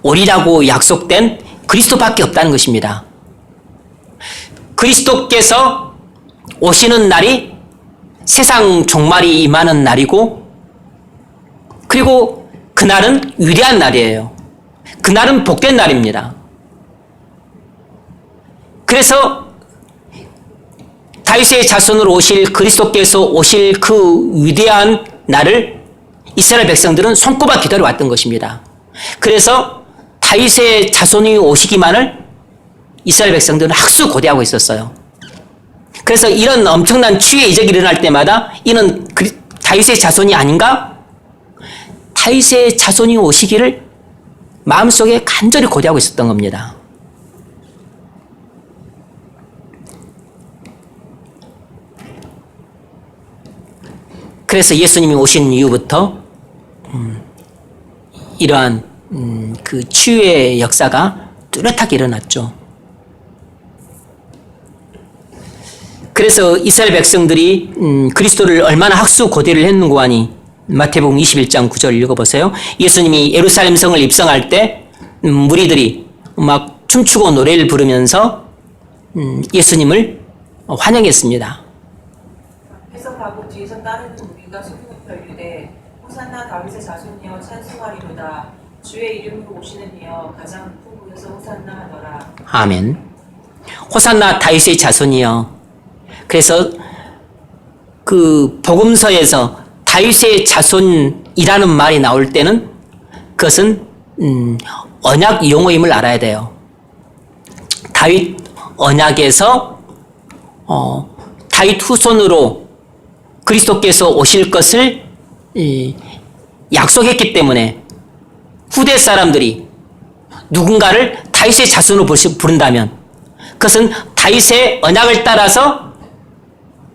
오리라고 약속된 그리스도밖에 없다는 것입니다. 그리스도께서 오시는 날이 세상 종말이 임하는 날이고, 그리고 그날은 위대한 날이에요. 그날은 복된 날입니다. 그래서 다윗의 자손으로 오실 그리스도께서 오실 그 위대한 날을 이스라엘 백성들은 손꼽아 기다려왔던 것입니다. 그래서 다윗의 자손이 오시기만을 이스라엘 백성들은 학수고대하고 있었어요. 그래서 이런 엄청난 치유의 이적이 일어날 때마다 이는 다윗의 자손이 아닌가? 다윗의 자손이 오시기를 마음속에 간절히 고대하고 있었던 겁니다. 그래서 예수님이 오신 이후부터 이러한 그 치유의 역사가 뚜렷하게 일어났죠. 그래서 이스라엘 백성들이 그리스도를 얼마나 학수고대를 했는고 하니 마태복음 21장 9절 읽어보세요. 예수님이 예루살렘 성을 입성할 때 무리들이 막 춤추고 노래를 부르면서 예수님을 환영했습니다. 앞에서 가고 뒤에서 따르는 무리가 소리높여 이르되 호산나 다윗의 자손이여 찬송하리로다. 주의 이름으로 오시는 이여 가장 높은 곳에서 호산나 하더라. 아멘. 호산나 다윗의 자손이여. 그래서 그 복음서에서 다윗의 자손이라는 말이 나올 때는 그것은 언약 용어임을 알아야 돼요. 다윗 언약에서 다윗 후손으로 그리스도께서 오실 것을 약속했기 때문에 후대 사람들이 누군가를 다윗의 자손으로 부른다면 그것은 다윗의 언약을 따라서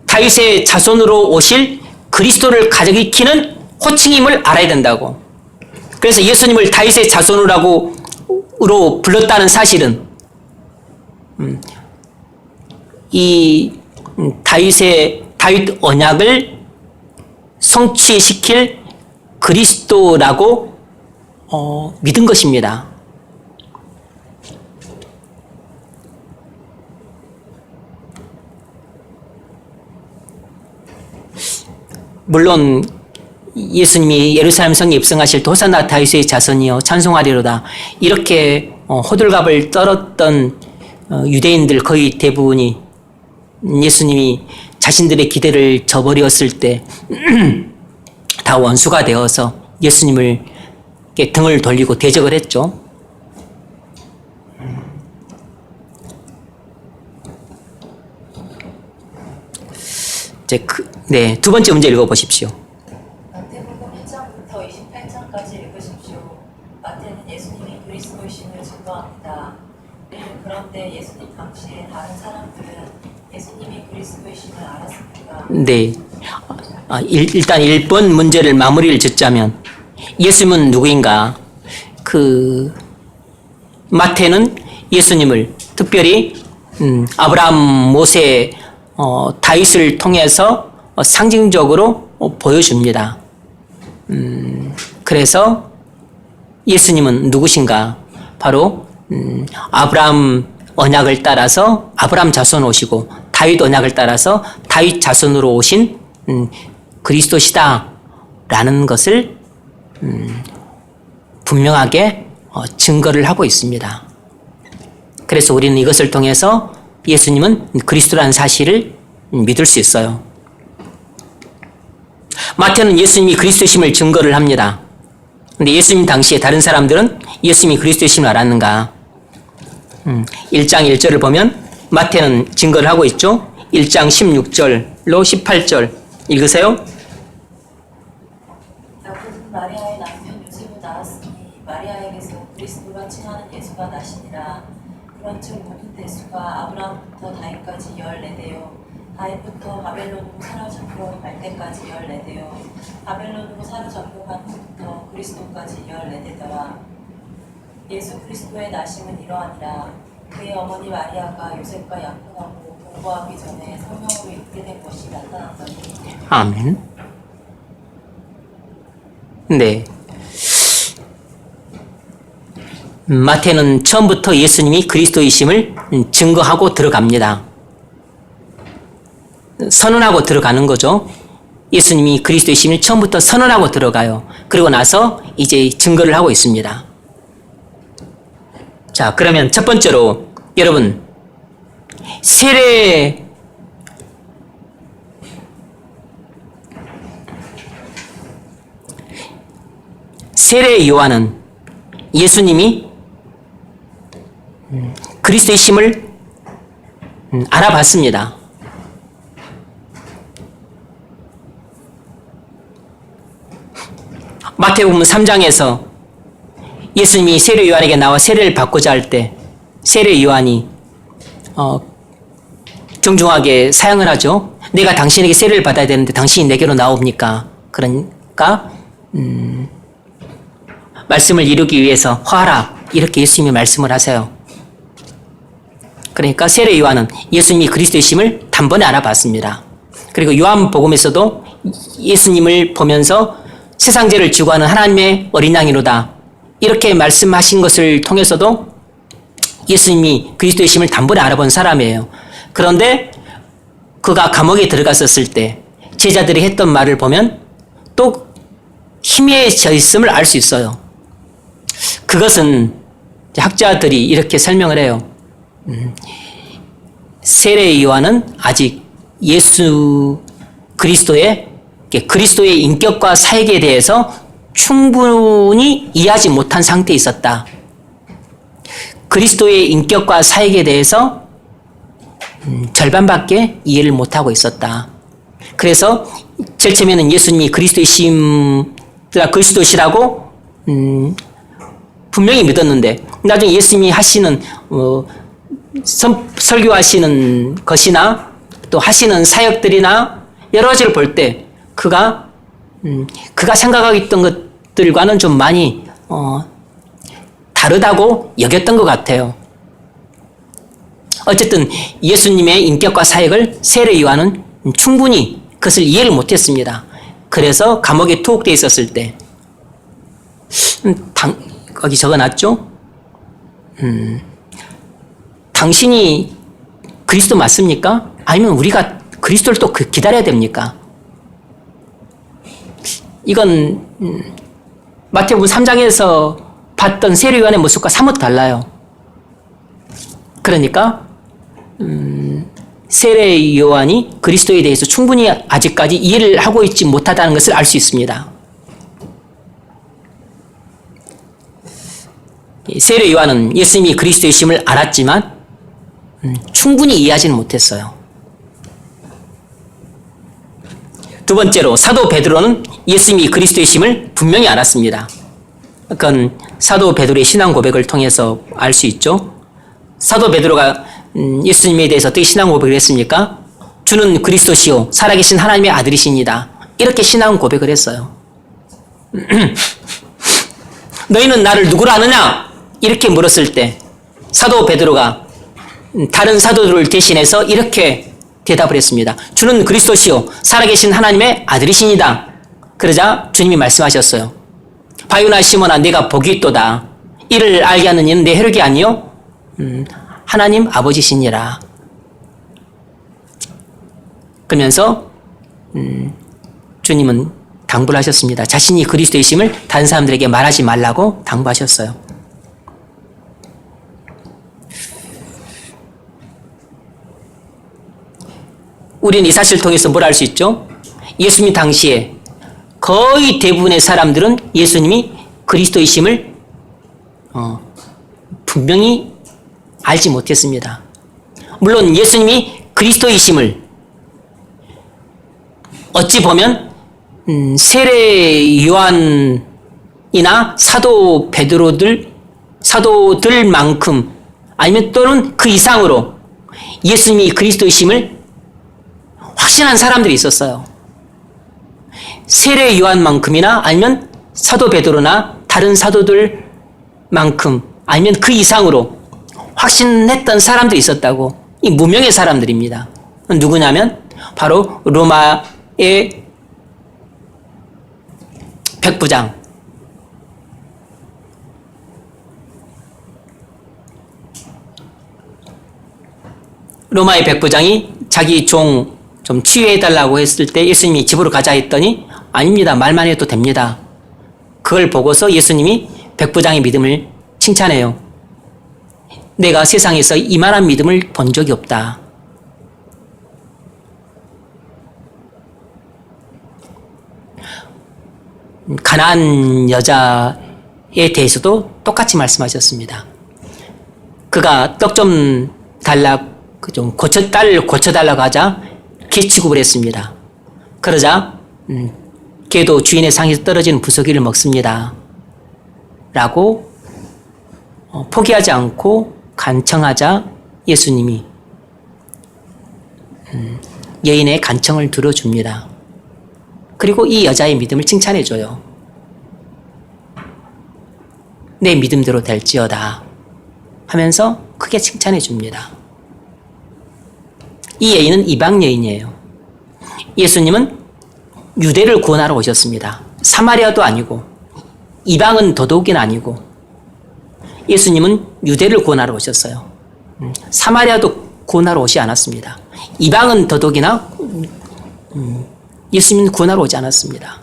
다윗의 자손으로 오실 그리스도를 가져익히는 호칭임을 알아야 된다고. 그래서 예수님을 다윗의 자손으로 불렀다는 사실은 이 다윗 언약을 성취시킬 그리스도라고 믿은 것입니다. 물론 예수님이 예루살렘 성에 입성하실 때 호산나 다윗의 자손이여 찬송하리로다 이렇게 호들갑을 떨었던 유대인들 거의 대부분이 예수님이 자신들의 기대를 저버렸을 때 다 원수가 되어서 예수님을 등을 돌리고 대적을 했죠. 네, 두 번째 문제 읽어보십시오. 마태복음 1장부터 28장까지 읽으십시오. 마태는 예수님이 그리스도이심을 증거합니다. 그런데 예수님 당시에 다른 사람들은 예수님이 그리스도이심을 알았습니까? 네. 일단 1번 문제를 마무리를 짓자면 예수님은 누구인가? 마태는 예수님을 특별히 아브라함, 모세, 다윗을 통해서 상징적으로 보여줍니다. 그래서 예수님은 누구신가? 바로 아브라함 언약을 따라서 아브라함 자손 오시고 다윗 언약을 따라서 다윗 자손으로 오신 그리스도시다라는 것을 분명하게 증거를 하고 있습니다. 그래서 우리는 이것을 통해서 예수님은 그리스도라는 사실을 믿을 수 있어요. 마태는 예수님이 그리스도심을 증거를 합니다. 그런데 예수님 당시에 다른 사람들은 예수님이 그리스도심을 알았는가? 1장 1절을 보면 마태는 증거를 하고 있죠. 1장 16절로 18절 읽으세요. 야곱은 마리아의 남편 요셉을 낳았으니 마리아에게서 그리스도라 칭하는 예수가 나시니라. 그런즉 모든 대수가 아브라함부터 다윗까지 14대요 다윗부터 바벨론으로 사로잡혀 갈 때까지 14대요 바벨론으로 사로잡혀 간 후부터 그리스도까지 14대더라. 예수 그리스도의 나심은 이러하니라. 그의 어머니 마리아가 요셉과 약혼하고 동거하기 전에 성령으로 있게 된 것이 나타났더니 아멘. 네. 마태는 처음부터 예수님이 그리스도이심을 증거하고 들어갑니다. 선언하고 들어가는 거죠. 예수님이 그리스도이심을 처음부터 선언하고 들어가요. 그리고 나서 이제 증거를 하고 있습니다. 자, 그러면 첫 번째로 여러분 세례 요한은 예수님이 그리스도의 심을 알아봤습니다. 마태복음 3장에서 예수님이 세례 요한에게 나와 세례를 받고자 할 때 세례 요한이 정중하게 사양을 하죠. 내가 당신에게 세례를 받아야 되는데 당신이 내게로 나옵니까? 그러니까 말씀을 이루기 위해서 화하라 이렇게 예수님이 말씀을 하세요. 그러니까 세례 요한은 예수님이 그리스도의 심을 단번에 알아봤습니다. 그리고 요한복음에서도 예수님을 보면서 세상 죄를 지고 하는 하나님의 어린 양이로다 이렇게 말씀하신 것을 통해서도 예수님이 그리스도의 심을 단번에 알아본 사람이에요. 그런데 그가 감옥에 들어갔었을 때 제자들이 했던 말을 보면 또 희미해져 있음을 알 수 있어요. 그것은 학자들이 이렇게 설명을 해요. 세례 요한은 아직 예수 그리스도의 인격과 사역에 대해서 충분히 이해하지 못한 상태에 있었다. 그리스도의 인격과 사역에 대해서 절반밖에 이해를 못하고 있었다. 그래서 제일 처음에는 예수님이 그리스도시라고 분명히 믿었는데 나중에 예수님이 하시는 설교하시는 것이나 또 하시는 사역들이나 여러 가지를 볼 때 그가 생각하고 있던 것들과는 좀 많이 다르다고 여겼던 것 같아요. 어쨌든 예수님의 인격과 사역을 세례 요한은 충분히 그것을 이해를 못했습니다. 그래서 감옥에 투옥되어 있었을 때 거기 적어놨죠? 당신이 그리스도 맞습니까? 아니면 우리가 그리스도를 또 기다려야 됩니까? 이건 마태복음 3장에서 봤던 세례 요한의 모습과 사뭇 달라요. 그러니까 세례 요한이 그리스도에 대해서 충분히 아직까지 이해를 하고 있지 못하다는 것을 알 수 있습니다. 세례 요한은 예수님이 그리스도의 심을 알았지만 충분히 이해하지는 못했어요. 두 번째로 사도 베드로는 예수님이 그리스도의 심을 분명히 알았습니다. 그건 사도 베드로의 신앙 고백을 통해서 알 수 있죠. 사도 베드로가 예수님에 대해서 어떻게 신앙 고백을 했습니까? 주는 그리스도시요 살아계신 하나님의 아들이십니다. 이렇게 신앙 고백을 했어요. 너희는 나를 누구로 아느냐? 이렇게 물었을 때 사도 베드로가 다른 사도들을 대신해서 이렇게 대답을 했습니다. 주는 그리스도시요 살아계신 하나님의 아들이십니다. 그러자 주님이 말씀하셨어요. 바요나 시몬아 내가 복이 있도다. 이를 알게 하는 이는 내 혈육이 아니요 하나님 아버지시니라. 그러면서 주님은 당부를 하셨습니다. 자신이 그리스도의 심을 다른 사람들에게 말하지 말라고 당부하셨어요. 우리는 이 사실을 통해서 뭘 알 수 있죠? 예수님 당시에 거의 대부분의 사람들은 예수님이 그리스도의 심을 분명히 알지 못했습니다. 물론 예수님이 그리스도의 심을 어찌 보면 세례 요한이나 사도 사도들만큼 아니면 또는 그 이상으로 예수님이 그리스도의 심을 확신한 사람들이 있었어요. 세례 요한만큼이나 아니면 사도 베드로나 다른 사도들만큼 아니면 그 이상으로 확신했던 사람들이 있었다고. 이 무명의 사람들입니다. 누구냐면 바로 로마의 백부장, 로마의 백부장이 자기 종 좀 치유해달라고 했을 때 예수님이 집으로 가자 했더니 아닙니다. 말만 해도 됩니다. 그걸 보고서 예수님이 백부장의 믿음을 칭찬해요. 내가 세상에서 이만한 믿음을 본 적이 없다. 가난한 여자에 대해서도 똑같이 말씀하셨습니다. 그가 떡 좀 달라, 좀 딸을 고쳐달라고 하자 개취급을 했습니다. 그러자 개도 주인의 상에서 떨어지는 부서기를 먹습니다. 라고 포기하지 않고 간청하자 예수님이 여인의 간청을 들어줍니다. 그리고 이 여자의 믿음을 칭찬해줘요. 내 믿음대로 될지어다 하면서 크게 칭찬해줍니다. 이 여인은 이방 여인이에요. 예수님은 유대를 구원하러 오셨습니다. 사마리아도 아니고 이방은 더더욱이나 아니고 예수님은 유대를 구원하러 오셨어요. 사마리아도 구원하러 오지 않았습니다. 이방은 더더욱이나 예수님은 구원하러 오지 않았습니다.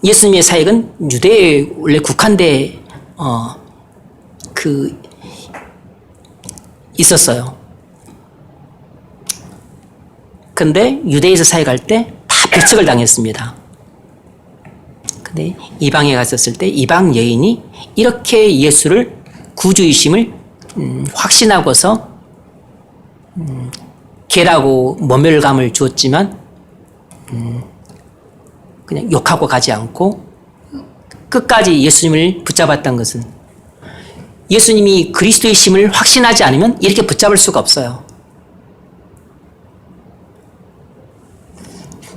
예수님의 사역은 유대에 원래 국한돼 있었어요. 근데 유대에서 사역할 때 다 배척을 당했습니다. 근데 이방에 갔었을 때 이방 여인이 이렇게 예수를 구주이심을 확신하고서 개라고 모멸감을 주었지만 그냥 욕하고 가지 않고 끝까지 예수님을 붙잡았던 것은 예수님이 그리스도이심을 확신하지 않으면 이렇게 붙잡을 수가 없어요.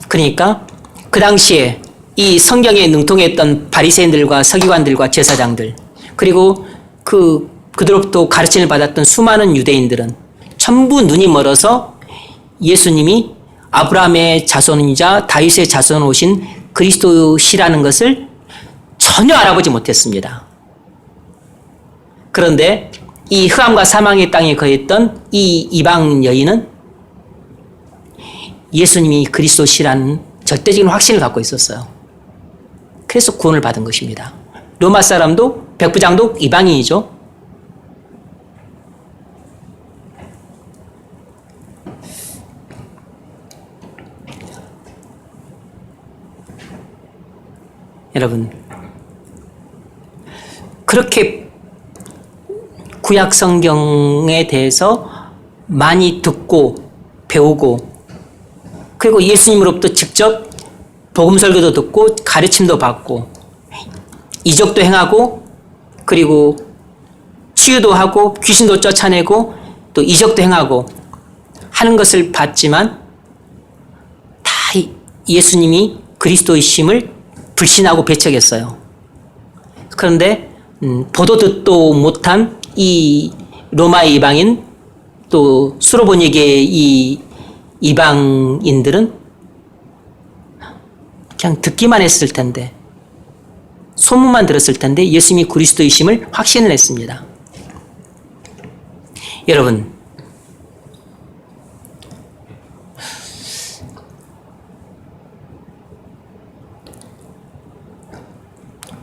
그러니까 그 당시에 이 성경에 능통했던 바리새인들과 서기관들과 제사장들 그리고 그들로부터 가르침을 받았던 수많은 유대인들은 전부 눈이 멀어서 예수님이 아브라함의 자손이자 다윗의 자손으로 오신 그리스도시라는 것을 전혀 알아보지 못했습니다. 그런데 이 흑암과 사망의 땅에 거했던 이 이방 여인은 예수님이 그리스도시라는 절대적인 확신을 갖고 있었어요. 그래서 구원을 받은 것입니다. 로마 사람도 백부장도 이방인이죠. 여러분, 그렇게 구약 성경에 대해서 많이 듣고 배우고 그리고 예수님으로부터 직접 복음 설교도 듣고 가르침도 받고 이적도 행하고 그리고 치유도 하고 귀신도 쫓아내고 또 이적도 행하고 하는 것을 봤지만 다 예수님이 그리스도이심을 불신하고 배척했어요. 그런데 보도 듣도 못한 이 로마 이방인 또 수로보니게의 이 이방인들은 그냥 듣기만 했을 텐데 소문만 들었을 텐데 예수님이 그리스도이심을 확신을 했습니다. 여러분,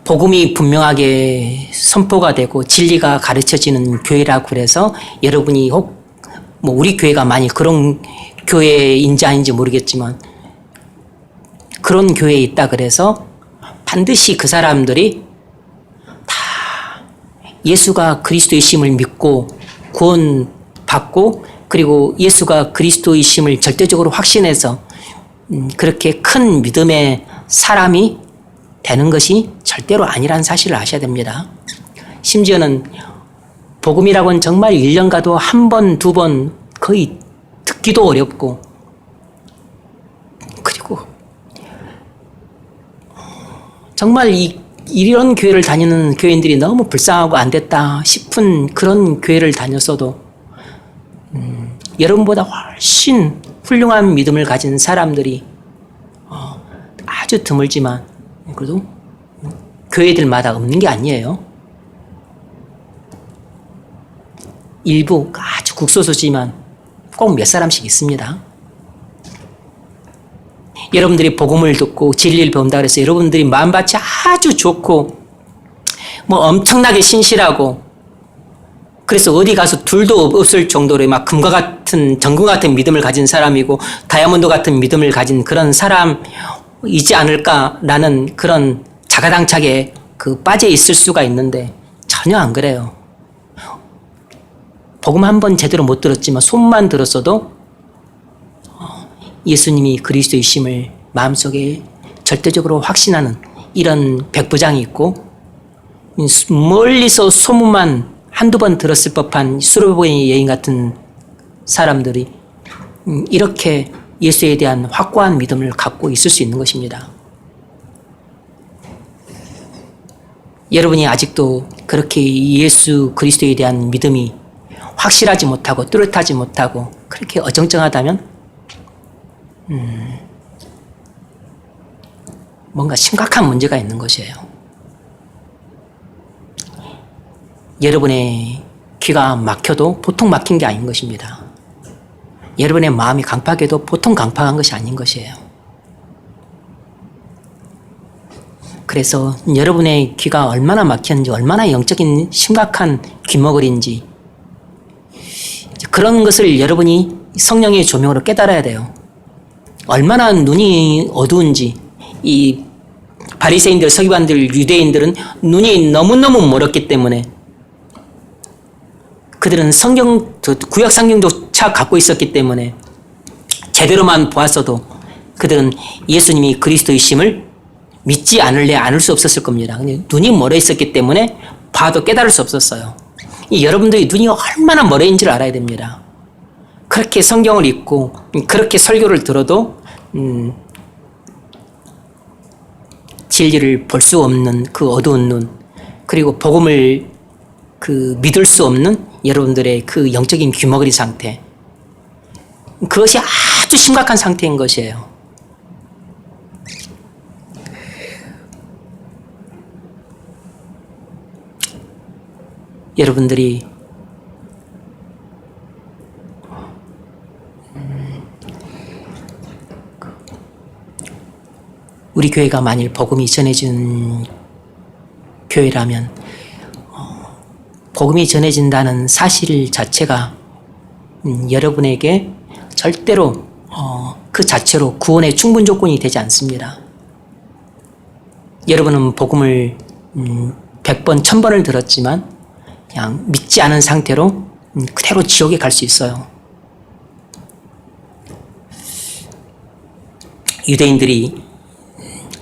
복음이 분명하게 선포가 되고 진리가 가르쳐지는 교회라고 그래서 여러분이 혹 우리 교회가 많이 그런 교회인지 아닌지 모르겠지만 그런 교회에 있다 그래서 반드시 그 사람들이 다 예수가 그리스도이심을 믿고 구원받고 그리고 예수가 그리스도이심을 절대적으로 확신해서 그렇게 큰 믿음의 사람이 되는 것이 절대로 아니라는 사실을 아셔야 됩니다. 심지어는 복음이라고는 정말 1년 가도 한 번, 두 번 거의 듣기도 어렵고 그리고 정말 이 이런 교회를 다니는 교인들이 너무 불쌍하고 안 됐다 싶은 그런 교회를 다녔어도 여러분보다 훨씬 훌륭한 믿음을 가진 사람들이 아주 드물지만 그래도 교회들마다 없는 게 아니에요. 일부 아주 국소수지만 꼭 몇 사람씩 있습니다. 여러분들이 복음을 듣고 진리를 배운다 그래서 여러분들이 마음밭이 아주 좋고 뭐 엄청나게 신실하고 그래서 어디 가서 둘도 없을 정도로 막 금과 같은 정금 같은 믿음을 가진 사람이고 다이아몬드 같은 믿음을 가진 그런 사람이지 않을까라는 그런 자가당착에 빠져 있을 수가 있는데 전혀 안 그래요. 복음 한 번 제대로 못 들었지만 소문만 들었어도 예수님이 그리스도이심을 마음속에 절대적으로 확신하는 이런 백부장이 있고 멀리서 소문만 한두 번 들었을 법한 수로보의 여인 같은 사람들이 이렇게 예수에 대한 확고한 믿음을 갖고 있을 수 있는 것입니다. 여러분이 아직도 그렇게 예수 그리스도에 대한 믿음이 확실하지 못하고 뚜렷하지 못하고 그렇게 어정쩡하다면 뭔가 심각한 문제가 있는 것이에요. 여러분의 귀가 막혀도 보통 막힌 게 아닌 것입니다. 여러분의 마음이 강팍해도 보통 강팍한 것이 아닌 것이에요. 그래서 여러분의 귀가 얼마나 막혔는지 얼마나 영적인 심각한 귀머거리인지 그런 것을 여러분이 성령의 조명으로 깨달아야 돼요. 얼마나 눈이 어두운지 이 바리새인들, 서기관들, 유대인들은 눈이 너무너무 멀었기 때문에 그들은 구약 성경조차 갖고 있었기 때문에 제대로만 보았어도 그들은 예수님이 그리스도이심을 믿지 않을 수 없었을 겁니다. 눈이 멀어 있었기 때문에 봐도 깨달을 수 없었어요. 여러분들이 눈이 얼마나 멀어 있는지를 알아야 됩니다. 그렇게 성경을 읽고 그렇게 설교를 들어도 진리를 볼 수 없는 그 어두운 눈 그리고 복음을 믿을 수 없는 여러분들의 그 영적인 귀머거리 상태 그것이 아주 심각한 상태인 것이에요. 여러분들이 우리 교회가 만일 복음이 전해진 교회라면 복음이 전해진다는 사실 자체가 여러분에게 절대로 그 자체로 구원의 충분 조건이 되지 않습니다. 여러분은 복음을 100번, 1000번을 들었지만 그냥 믿지 않은 상태로 그대로 지옥에 갈 수 있어요. 유대인들이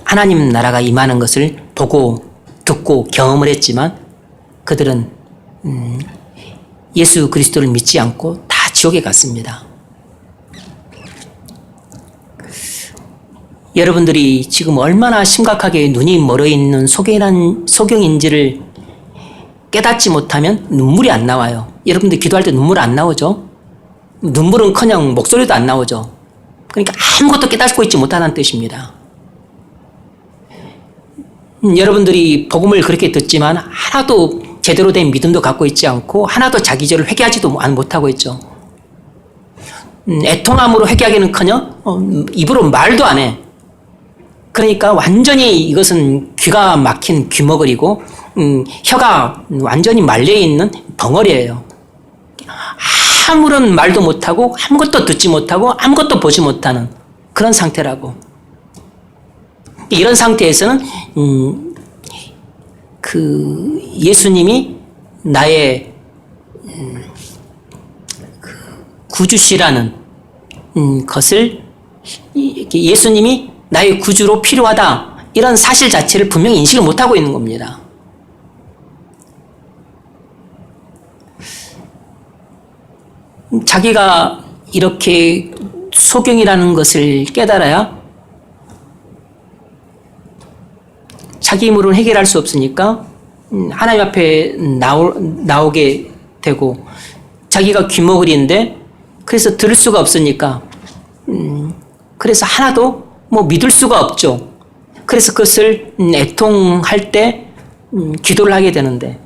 하나님 나라가 임하는 것을 보고 듣고 경험을 했지만 그들은 예수 그리스도를 믿지 않고 다 지옥에 갔습니다. 여러분들이 지금 얼마나 심각하게 눈이 멀어 있는 소경인지를 깨닫지 못하면 눈물이 안 나와요. 여러분들 기도할 때 눈물 안 나오죠? 눈물은커녕 목소리도 안 나오죠. 그러니까 아무것도 깨닫고 있지 못하다는 뜻입니다. 여러분들이 복음을 그렇게 듣지만 하나도 제대로 된 믿음도 갖고 있지 않고 하나도 자기 죄를 회개하지도 못하고 있죠. 애통함으로 회개하기는커녕 입으로 말도 안 해. 그러니까 완전히 이것은 귀가 막힌 귀머거리고 혀가 완전히 말려있는 벙어리예요. 아무런 말도 못하고 아무것도 듣지 못하고 아무것도 보지 못하는 그런 상태라고. 이런 상태에서는 예수님이 나의 구주시라는 것을 예수님이 나의 구주로 필요하다 이런 사실 자체를 분명히 인식을 못하고 있는 겁니다. 자기가 이렇게 소경이라는 것을 깨달아야 자기 힘으로는 해결할 수 없으니까 하나님 앞에 나오게 되고 자기가 귀머거리인데 그래서 들을 수가 없으니까 그래서 하나도 뭐 믿을 수가 없죠. 그래서 그것을 애통할 때 기도를 하게 되는데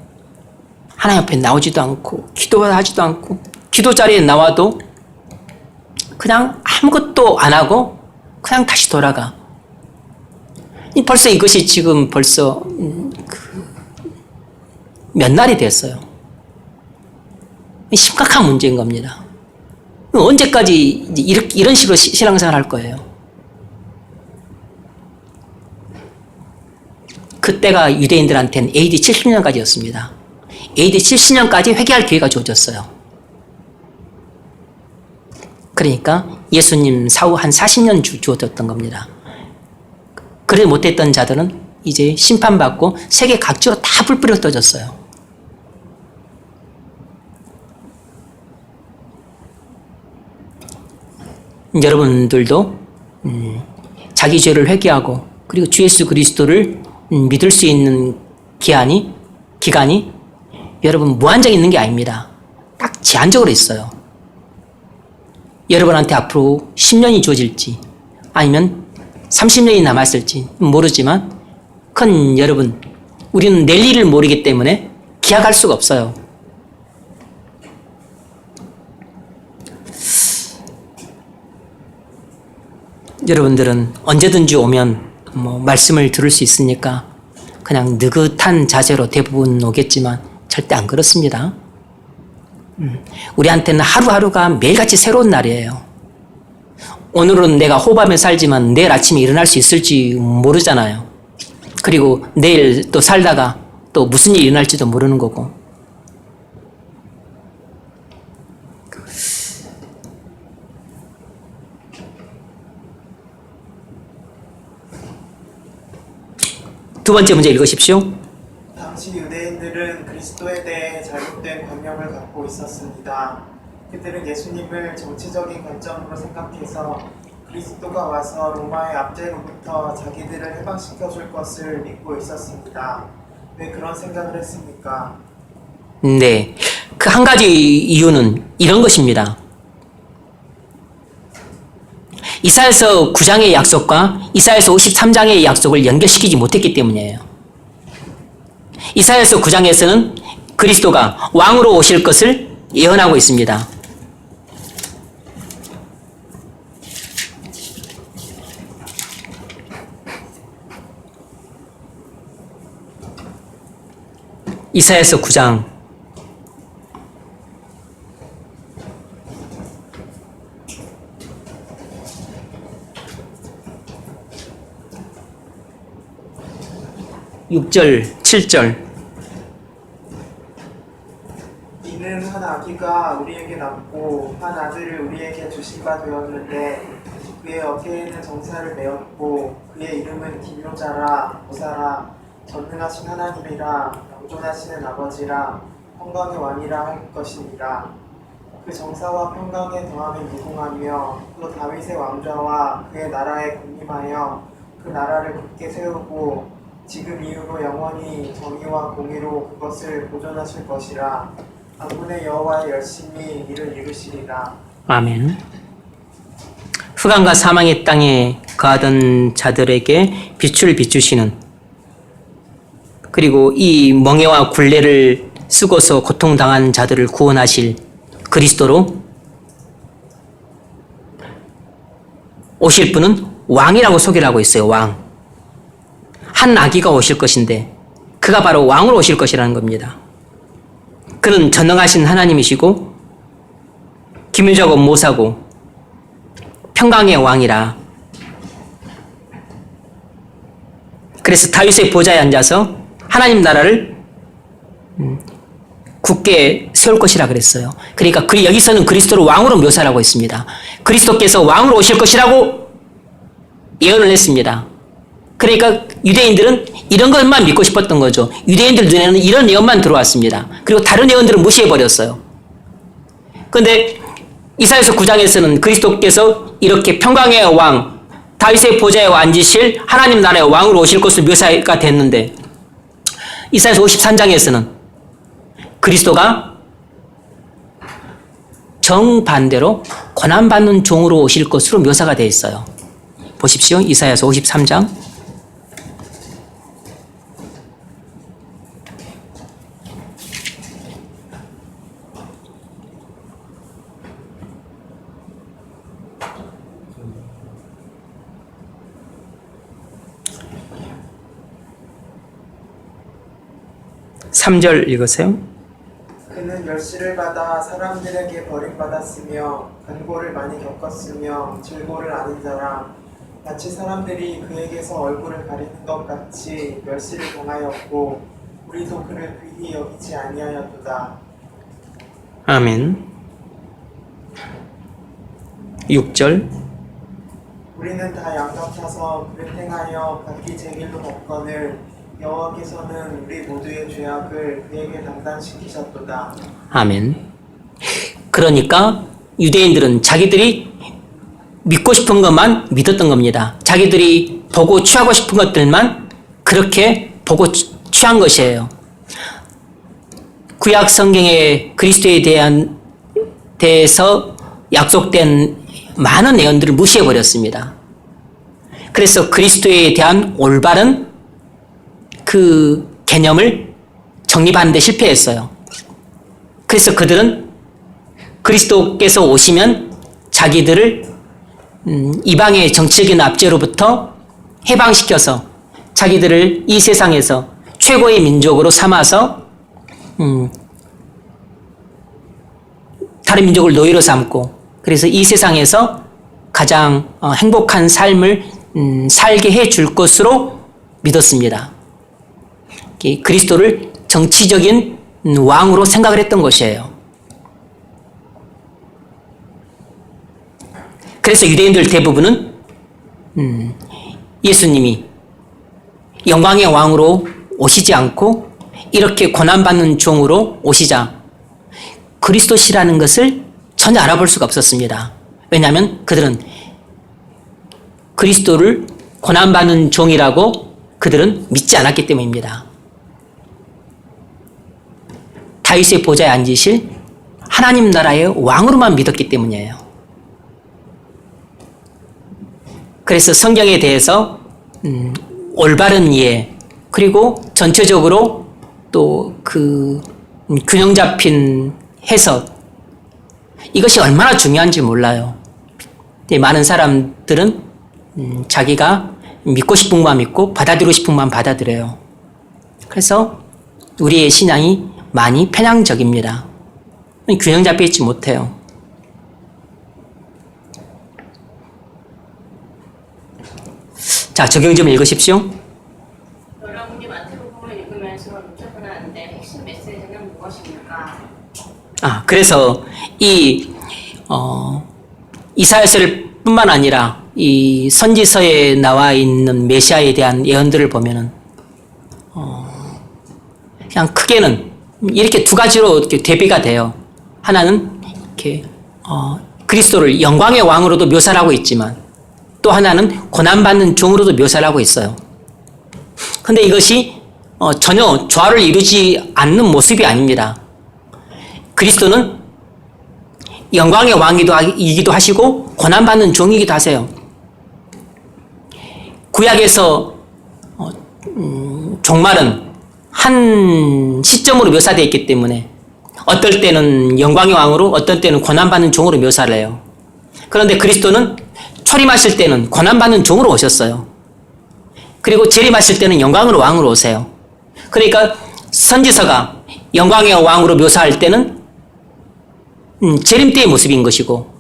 하나님 앞에 나오지도 않고 기도하지도 않고 기도 자리에 나와도 그냥 아무것도 안 하고 그냥 다시 돌아가. 벌써 이것이 지금 벌써 몇 날이 됐어요. 심각한 문제인 겁니다. 언제까지 이런 식으로 신앙생활 할 거예요? 그때가 유대인들한테는 AD 70년까지였습니다. AD 70년까지 회개할 기회가 주어졌어요. 그러니까 예수님 사후 한 40년 주어졌던 겁니다. 그래 못했던 자들은 이제 심판받고 세계 각지로 다 불뿌려 떠졌어요. 여러분들도 자기 죄를 회개하고 그리고 주 예수 그리스도를 믿을 수 있는 기간이 여러분 무한정 있는 게 아닙니다. 딱 제한적으로 있어요. 여러분한테 앞으로 10년이 주어질지 아니면 30년이 남았을지 모르지만 여러분 우리는 내일 일을 모르기 때문에 기약할 수가 없어요. 여러분들은 언제든지 오면 말씀을 들을 수 있으니까 그냥 느긋한 자세로 대부분 오겠지만 절대 안 그렇습니다. 우리한테는 하루하루가 매일같이 새로운 날이에요. 오늘은 내가 호밤에 살지만 내일 아침에 일어날 수 있을지 모르잖아요. 그리고 내일 또 살다가 또 무슨 일이 일어날지도 모르는 거고. 두 번째 문제 읽으십시오. 당시 유대인들은 그리스도에 대해 잘못된 관념을 갖고 있었습니다. 그들은 예수님을 정치적인 관점으로 생각해서 그리스도가 와서 로마의 압제로부터 자기들을 해방시켜 줄 것을 믿고 있었습니다. 왜 그런 생각을 했습니까? 네, 그 한 가지 이유는 이런 것입니다. 이사야서 9장의 약속과 이사야서 53장의 약속을 연결시키지 못했기 때문이에요. 이사야서 9장에서는 그리스도가 왕으로 오실 것을 예언하고 있습니다. 이사야서 9장 6절, 7절. 이는 한 아기가 우리에게 낳고 한 아들을 우리에게 주신 바 되었는데 그의 어깨에는 정사를 메었고 그의 이름은 기묘자라 보사라 전능하신 하나님이라 영존하시는 아버지라 평강의 왕이라 할 것이니라. 그 정사와 평강의 더함에 무궁하며 또 다윗의 왕좌와 그의 나라에 군림하여 그 나라를 굳게 세우고 지금 이후로 영원히 정의와 공의로 그것을 보존하실 것이라. 만군의 여호와의 열심히 이를 이루시리라. 아멘. 흑암과 사망의 땅에 거하던 자들에게 빛을 비추시는, 그리고 이 멍에와 굴레를 쓰고서 고통당한 자들을 구원하실 그리스도로 오실 분은 왕이라고 소개를 하고 있어요. 왕. 한 아기가 오실 것인데 그가 바로 왕으로 오실 것이라는 겁니다. 그는 전능하신 하나님이시고 기묘자고 모사고 평강의 왕이라. 그래서 다윗의 보좌에 앉아서 하나님 나라를 굳게 세울 것이라 그랬어요. 그러니까 여기서는 그리스도를 왕으로 묘사하고 있습니다. 그리스도께서 왕으로 오실 것이라고 예언을 했습니다. 그러니까 유대인들은 이런 것만 믿고 싶었던 거죠. 유대인들 눈에는 이런 예언만 들어왔습니다. 그리고 다른 예언들은 무시해버렸어요. 그런데 이사야서 9장에서는 그리스도께서 이렇게 평강의 왕, 다윗의 보좌에 앉으실 하나님 나라의 왕으로 오실 것으로 묘사가 됐는데 이사야서 53장에서는 그리스도가 정반대로 고난받는 종으로 오실 것으로 묘사가 되어 있어요. 보십시오. 이사야서 53장 3절 읽으세요. 그는 멸시를 받아 사람들에게 버림받았으며 간고를 많이 겪었으며 질고를 아는 자라. 마치 사람들이 그에게서 얼굴을 가리는 것 같이 멸시를 당하였고 우리도 그를 귀히 여기지 아니하였도다. 아멘. 6절 우리는 다 양 같아서 그를 행하여 각기 제 길로 걷거늘 여호와께서는 우리 모두의 죄악을 그에게 담당시키셨도다. 아멘. 그러니까 유대인들은 자기들이 믿고 싶은 것만 믿었던 겁니다. 자기들이 보고 취하고 싶은 것들만 그렇게 보고 취한 것이에요. 구약 성경의 그리스도에 대해서 약속된 많은 예언들을 무시해 버렸습니다. 그래서 그리스도에 대한 올바른 그 개념을 정립하는 데 실패했어요. 그래서 그들은 그리스도께서 오시면 자기들을 이방의 정치적인 압제로부터 해방시켜서 자기들을 이 세상에서 최고의 민족으로 삼아서 다른 민족을 노예로 삼고 그래서 이 세상에서 가장 행복한 삶을 살게 해줄 것으로 믿었습니다. 그리스도를 정치적인 왕으로 생각을 했던 것이에요. 그래서 유대인들 대부분은 예수님이 영광의 왕으로 오시지 않고 이렇게 고난받는 종으로 오시자 그리스도시라는 것을 전혀 알아볼 수가 없었습니다. 왜냐하면 그들은 그리스도를 고난받는 종이라고 그들은 믿지 않았기 때문입니다. 다윗의 보좌에 앉으실 하나님 나라의 왕으로만 믿었기 때문이에요. 그래서 성경에 대해서 올바른 이해 그리고 전체적으로 또 그 균형 잡힌 해석 이것이 얼마나 중요한지 몰라요. 많은 사람들은 자기가 믿고 싶은 것만 믿고 받아들이고 싶은 것만 받아들여요. 그래서 우리의 신앙이 많이 편향적입니다. 균형 잡혀 있지 못해요. 자, 적용 좀 읽으십시오. 여러분이 마태복음을 읽으면서 놓쳤거나 하는데 핵심 메시지는 무엇입니까? 그래서 이사야서를 뿐만 아니라 이 선지서에 나와 있는 메시아에 대한 예언들을 보면은 그냥 크게는 이렇게 두 가지로 이렇게 대비가 돼요. 하나는 이렇게 그리스도를 영광의 왕으로도 묘사를 하고 있지만 또 하나는 고난받는 종으로도 묘사를 하고 있어요. 근데 이것이 전혀 조화를 이루지 않는 모습이 아닙니다. 그리스도는 영광의 왕이기도 하시고 고난받는 종이기도 하세요. 구약에서 종말은 한 시점으로 묘사되어 있기 때문에 어떨 때는 영광의 왕으로 어떨 때는 고난받는 종으로 묘사를 해요. 그런데 그리스도는 초림하실 때는 고난받는 종으로 오셨어요. 그리고 재림하실 때는 영광으로 왕으로 오세요. 그러니까 선지서가 영광의 왕으로 묘사할 때는 재림 때의 모습인 것이고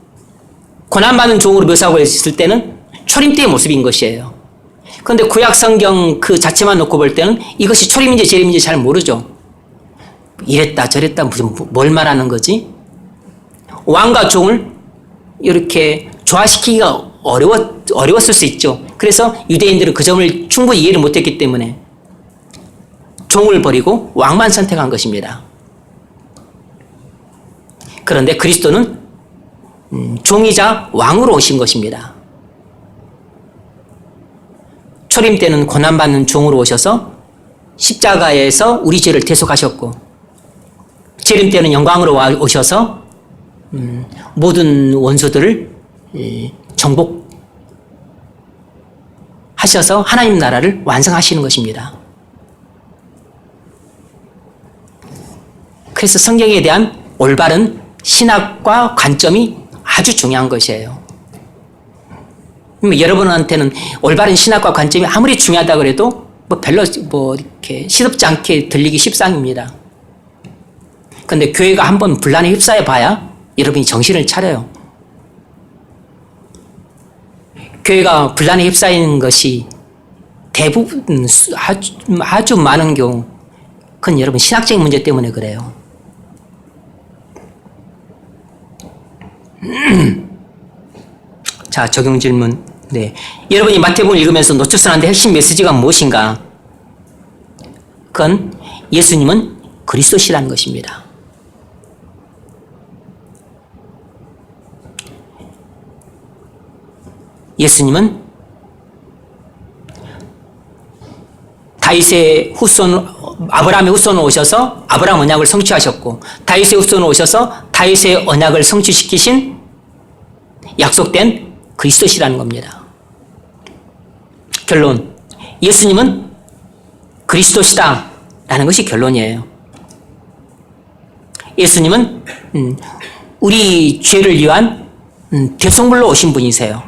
고난받는 종으로 묘사하고 있을 때는 초림 때의 모습인 것이에요. 그런데 구약 성경 그 자체만 놓고 볼 때는 이것이 초림인지 재림인지 잘 모르죠. 이랬다 저랬다 무슨 뭘 말하는 거지? 왕과 종을 이렇게 조화시키기가 어려웠을 수 있죠. 그래서 유대인들은 그 점을 충분히 이해를 못했기 때문에 종을 버리고 왕만 선택한 것입니다. 그런데 그리스도는 종이자 왕으로 오신 것입니다. 초림 때는 고난받는 종으로 오셔서 십자가에서 우리 죄를 대속하셨고, 재림 때는 영광으로 오셔서 모든 원수들을 정복하셔서 하나님 나라를 완성하시는 것입니다. 그래서 성경에 대한 올바른 신학과 관점이 아주 중요한 것이에요. 여러분한테는 올바른 신학과 관점이 아무리 중요하다 그래도 별로 이렇게 시덥지 않게 들리기 십상입니다. 근데 교회가 한번 분란에 휩싸여 봐야 여러분이 정신을 차려요. 교회가 분란에 휩싸이는 것이 대부분 아주 많은 경우, 그건 여러분 신학적인 문제 때문에 그래요. 자, 적용 질문. 네. 여러분이 마태복음을 읽으면서 놓쳐서는 안 될 핵심 메시지가 무엇인가? 그건 예수님은 그리스도시라는 것입니다. 예수님은 다윗의 후손, 아브라함의 후손으로 오셔서 아브라함 언약을 성취하셨고, 다윗의 후손으로 오셔서 다윗의 언약을 성취시키신 약속된 그리스도시라는 겁니다. 결론, 예수님은 그리스도시다라는 것이 결론이에요. 예수님은 우리 죄를 위한 대속물로 오신 분이세요.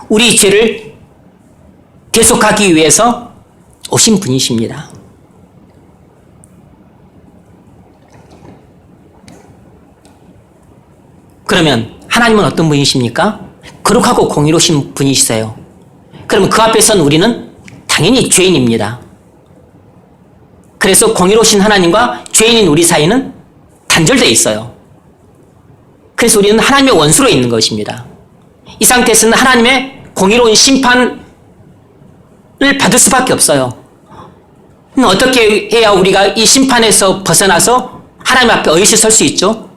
우리 죄를 대속하기 위해서 오신 분이십니다. 그러면 하나님은 어떤 분이십니까? 거룩하고 공의로우신 분이시세요. 그러면 그 앞에 선 우리는 당연히 죄인입니다. 그래서 공의로우신 하나님과 죄인인 우리 사이는 단절되어 있어요. 그래서 우리는 하나님의 원수로 있는 것입니다. 이 상태에서는 하나님의 공의로운 심판을 받을 수밖에 없어요. 어떻게 해야 우리가 이 심판에서 벗어나서 하나님 앞에 어이시 설 수 있죠?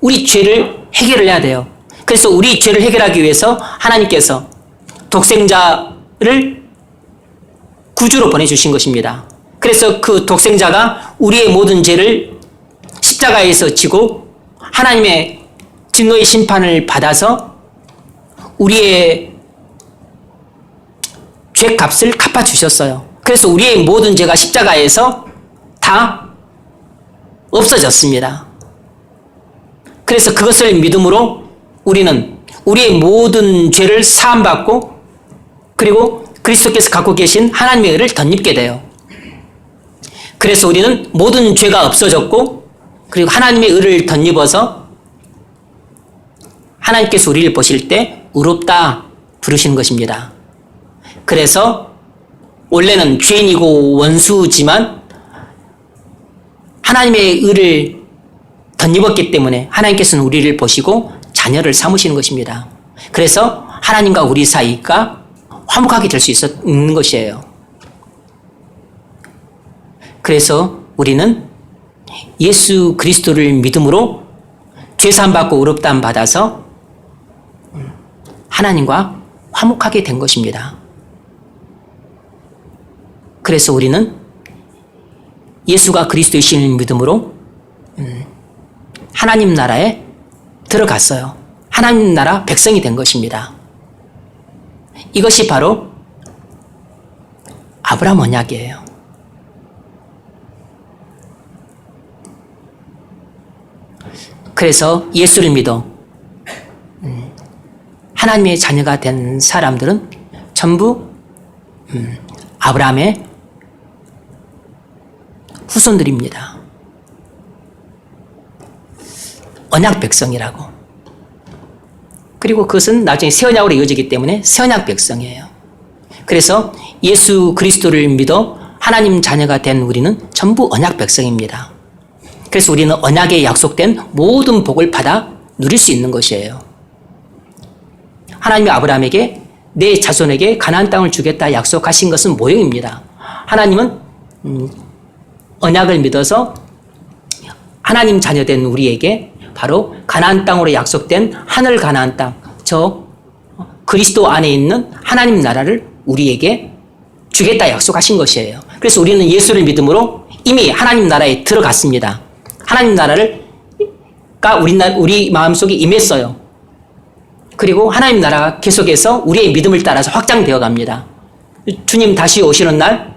우리 죄를 해결을 해야 돼요. 그래서 우리 죄를 해결하기 위해서 하나님께서 독생자를 구주로 보내주신 것입니다. 그래서 그 독생자가 우리의 모든 죄를 십자가에서 지고 하나님의 진노의 심판을 받아서 우리의 죄값을 갚아주셨어요. 그래서 우리의 모든 죄가 십자가에서 다 없어졌습니다. 그래서 그것을 믿음으로 우리는 우리의 모든 죄를 사함받고, 그리고 그리스도께서 갖고 계신 하나님의 의를 덧입게 돼요. 그래서 우리는 모든 죄가 없어졌고, 그리고 하나님의 의를 덧입어서 하나님께서 우리를 보실 때 의롭다 부르시는 것입니다. 그래서 원래는 죄인이고 원수지만 하나님의 의를 덧입었기 때문에 하나님께서는 우리를 보시고 자녀를 삼으시는 것입니다. 그래서 하나님과 우리 사이가 화목하게 될 수 있는 것이에요. 그래서 우리는 예수 그리스도를 믿음으로 죄사함 받고 의롭다함 받아서 하나님과 화목하게 된 것입니다. 그래서 우리는 예수가 그리스도이신 믿음으로 하나님 나라에 들어갔어요. 하나님 나라 백성이 된 것입니다. 이것이 바로 아브라함 언약이에요. 그래서 예수를 믿어 하나님의 자녀가 된 사람들은 전부 아브라함의 후손들입니다. 언약 백성이라고. 그리고 그것은 나중에 새 언약으로 이어지기 때문에 새 언약 백성이에요. 그래서 예수 그리스도를 믿어 하나님 자녀가 된 우리는 전부 언약 백성입니다. 그래서 우리는 언약에 약속된 모든 복을 받아 누릴 수 있는 것이에요. 하나님이 아브라함에게 내 자손에게 가나안 땅을 주겠다 약속하신 것은 모형입니다. 하나님은 언약을 믿어서 하나님 자녀된 우리에게 바로 가나안 땅으로 약속된 하늘 가나안 땅, 저 그리스도 안에 있는 하나님 나라를 우리에게 주겠다 약속하신 것이에요. 그래서 우리는 예수를 믿음으로 이미 하나님 나라에 들어갔습니다. 하나님 나라가 우리 마음속에 임했어요. 그리고 하나님 나라가 계속해서 우리의 믿음을 따라서 확장되어 갑니다. 주님 다시 오시는 날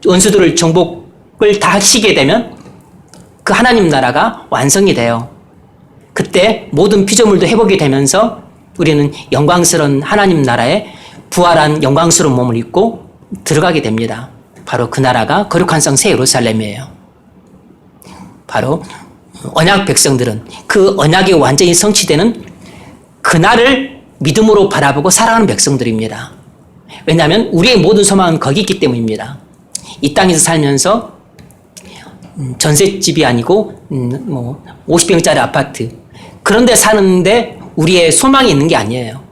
원수들을 정복을 다 하시게 되면 그 하나님 나라가 완성이 돼요. 그때 모든 피조물도 회복이 되면서 우리는 영광스러운 하나님 나라에 부활한 영광스러운 몸을 입고 들어가게 됩니다. 바로 그 나라가 거룩한 성 새 예루살렘이에요. 바로 언약 백성들은 그 언약이 완전히 성취되는 그날을 믿음으로 바라보고 살아가는 백성들입니다. 왜냐하면 우리의 모든 소망은 거기 있기 때문입니다. 이 땅에서 살면서 전셋집이 아니고 50평짜리 아파트 그런 데 사는데 우리의 소망이 있는 게 아니에요.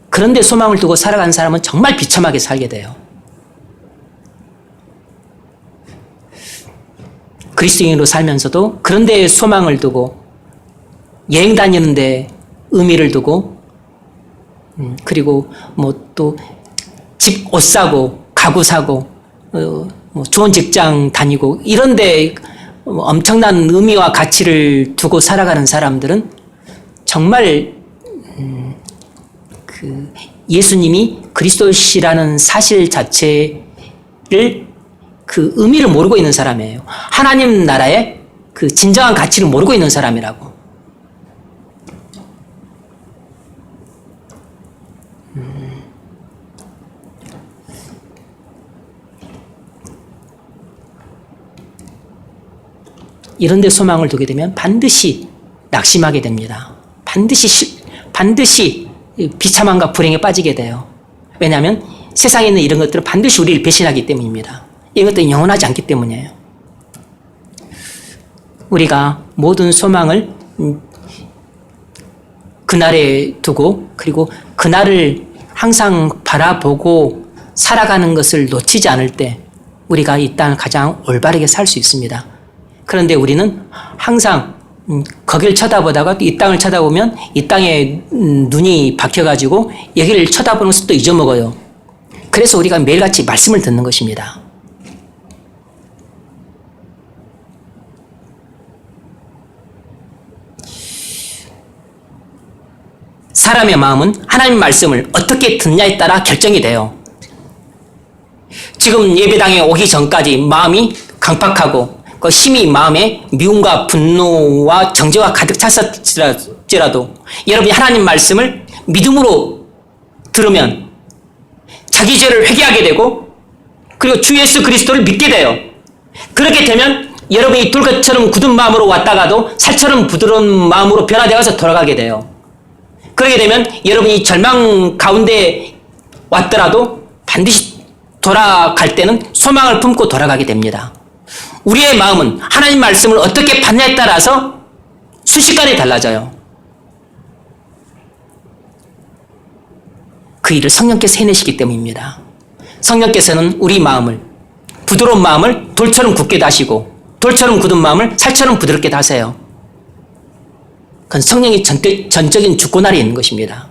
그런 데 소망을 두고 살아가는 사람은 정말 비참하게 살게 돼요. 그리스도인으로 살면서도 그런 데에 소망을 두고 여행 다니는데 의미를 두고 그리고 또 집 옷 사고 가구 사고 좋은 직장 다니고 이런 데 엄청난 의미와 가치를 두고 살아가는 사람들은 정말 그 예수님이 그리스도시라는 사실 자체를 그 의미를 모르고 있는 사람이에요. 하나님 나라의 그 진정한 가치를 모르고 있는 사람이라고. 이런 데 소망을 두게 되면 반드시 낙심하게 됩니다. 반드시 비참함과 불행에 빠지게 돼요. 왜냐하면 세상에 있는 이런 것들은 반드시 우리를 배신하기 때문입니다. 이런 것들은 영원하지 않기 때문이에요. 우리가 모든 소망을 그날에 두고 그리고 그날을 항상 바라보고 살아가는 것을 놓치지 않을 때 우리가 이 땅을 가장 올바르게 살 수 있습니다. 그런데 우리는 항상 거기를 쳐다보다가 이 땅을 쳐다보면 이 땅에 눈이 박혀가지고 여기를 쳐다보는 것도 잊어먹어요. 그래서 우리가 매일같이 말씀을 듣는 것입니다. 사람의 마음은 하나님 말씀을 어떻게 듣냐에 따라 결정이 돼요. 지금 예배당에 오기 전까지 마음이 강팍하고 그 힘이 마음에 미움과 분노와 정죄가 가득 찼을지라도 여러분이 하나님 말씀을 믿음으로 들으면 자기 죄를 회개하게 되고 그리고 주 예수 그리스도를 믿게 돼요. 그렇게 되면 여러분이 돌것처럼 굳은 마음으로 왔다가도 살처럼 부드러운 마음으로 변화되어서 돌아가게 돼요. 그렇게 되면 여러분이 절망 가운데 왔더라도 반드시 돌아갈 때는 소망을 품고 돌아가게 됩니다. 우리의 마음은 하나님 말씀을 어떻게 받냐에 따라서 순식간에 달라져요. 그 일을 성령께서 해내시기 때문입니다. 성령께서는 우리 마음을 부드러운 마음을 돌처럼 굳게 하시고 돌처럼 굳은 마음을 살처럼 부드럽게 하세요. 그건 성령이 전적인 주권아래 있는 것입니다.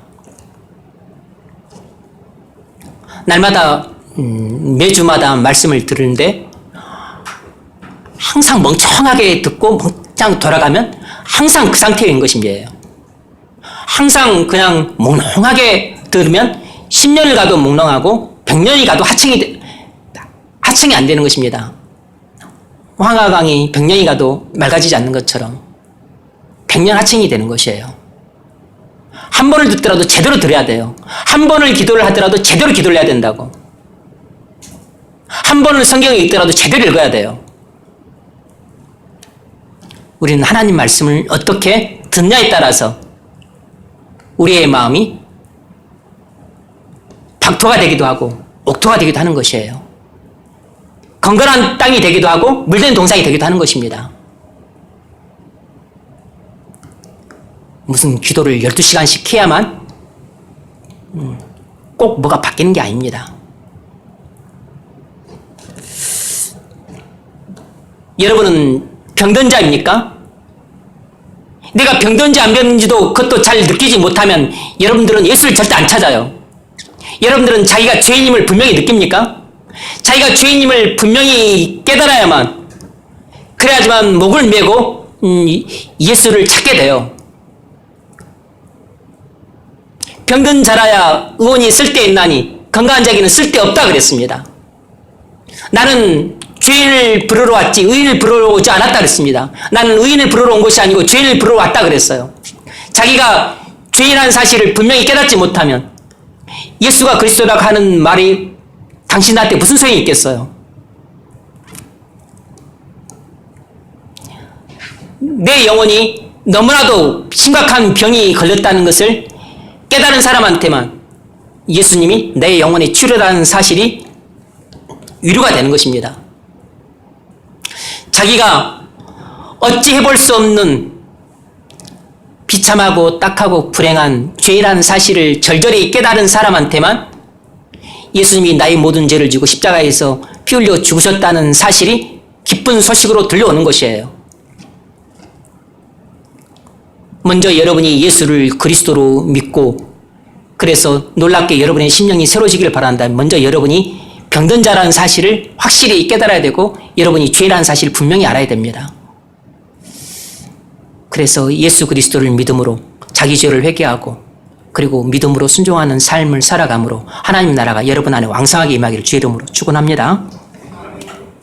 날마다 매주마다 말씀을 들으는데 항상 멍청하게 듣고 멍청 돌아가면 항상 그 상태인 것입니다. 항상 그냥 몽롱하게 들으면 10년을 가도 몽롱하고 100년이 가도 하층이 안 되는 것입니다. 황하강이 100년이 가도 맑아지지 않는 것처럼 100년 하층이 되는 것이에요. 한 번을 듣더라도 제대로 들어야 돼요. 한 번을 기도를 하더라도 제대로 기도를 해야 된다고. 한 번을 성경을 읽더라도 제대로 읽어야 돼요. 우리는 하나님 말씀을 어떻게 듣냐에 따라서 우리의 마음이 박토가 되기도 하고 옥토가 되기도 하는 것이에요. 건강한 땅이 되기도 하고 물된 동산이 되기도 하는 것입니다. 무슨 기도를 12시간씩 해야만 꼭 뭐가 바뀌는 게 아닙니다. 여러분은 병든 자입니까? 내가 병든지 안 병든지도 그것도 잘 느끼지 못하면 여러분들은 예수를 절대 안 찾아요. 여러분들은 자기가 죄인임을 분명히 느낍니까? 자기가 죄인임을 분명히 깨달아야만, 그래야지만 목을 메고 예수를 찾게 돼요. 병든 자라야 의원이 쓸데있나니 건강한 자에게는 쓸데없다 그랬습니다. 나는 죄인을 부르러 왔지 의인을 부르러 오지 않았다 그랬습니다. 나는 의인을 부르러 온 것이 아니고 죄인을 부르러 왔다 그랬어요. 자기가 죄인이라는 사실을 분명히 깨닫지 못하면 예수가 그리스도라고 하는 말이 당신한테 무슨 소용이 있겠어요? 내 영혼이 너무나도 심각한 병이 걸렸다는 것을 깨달은 사람한테만 예수님이 내 영혼의 치료라는 사실이 위로가 되는 것입니다. 자기가 어찌 해볼 수 없는 비참하고 딱하고 불행한 죄라는 사실을 절절히 깨달은 사람한테만 예수님이 나의 모든 죄를 지고 십자가에서 피 흘려 죽으셨다는 사실이 기쁜 소식으로 들려오는 것이에요. 먼저 여러분이 예수를 그리스도로 믿고 그래서 놀랍게 여러분의 심령이 새로워지기를 바란다. 먼저 여러분이 병든 자라는 사실을 확실히 깨달아야 되고 여러분이 죄라는 사실을 분명히 알아야 됩니다. 그래서 예수 그리스도를 믿음으로 자기 죄를 회개하고 그리고 믿음으로 순종하는 삶을 살아감으로 하나님 나라가 여러분 안에 왕성하게 임하기를 주의 이름으로 축원합니다.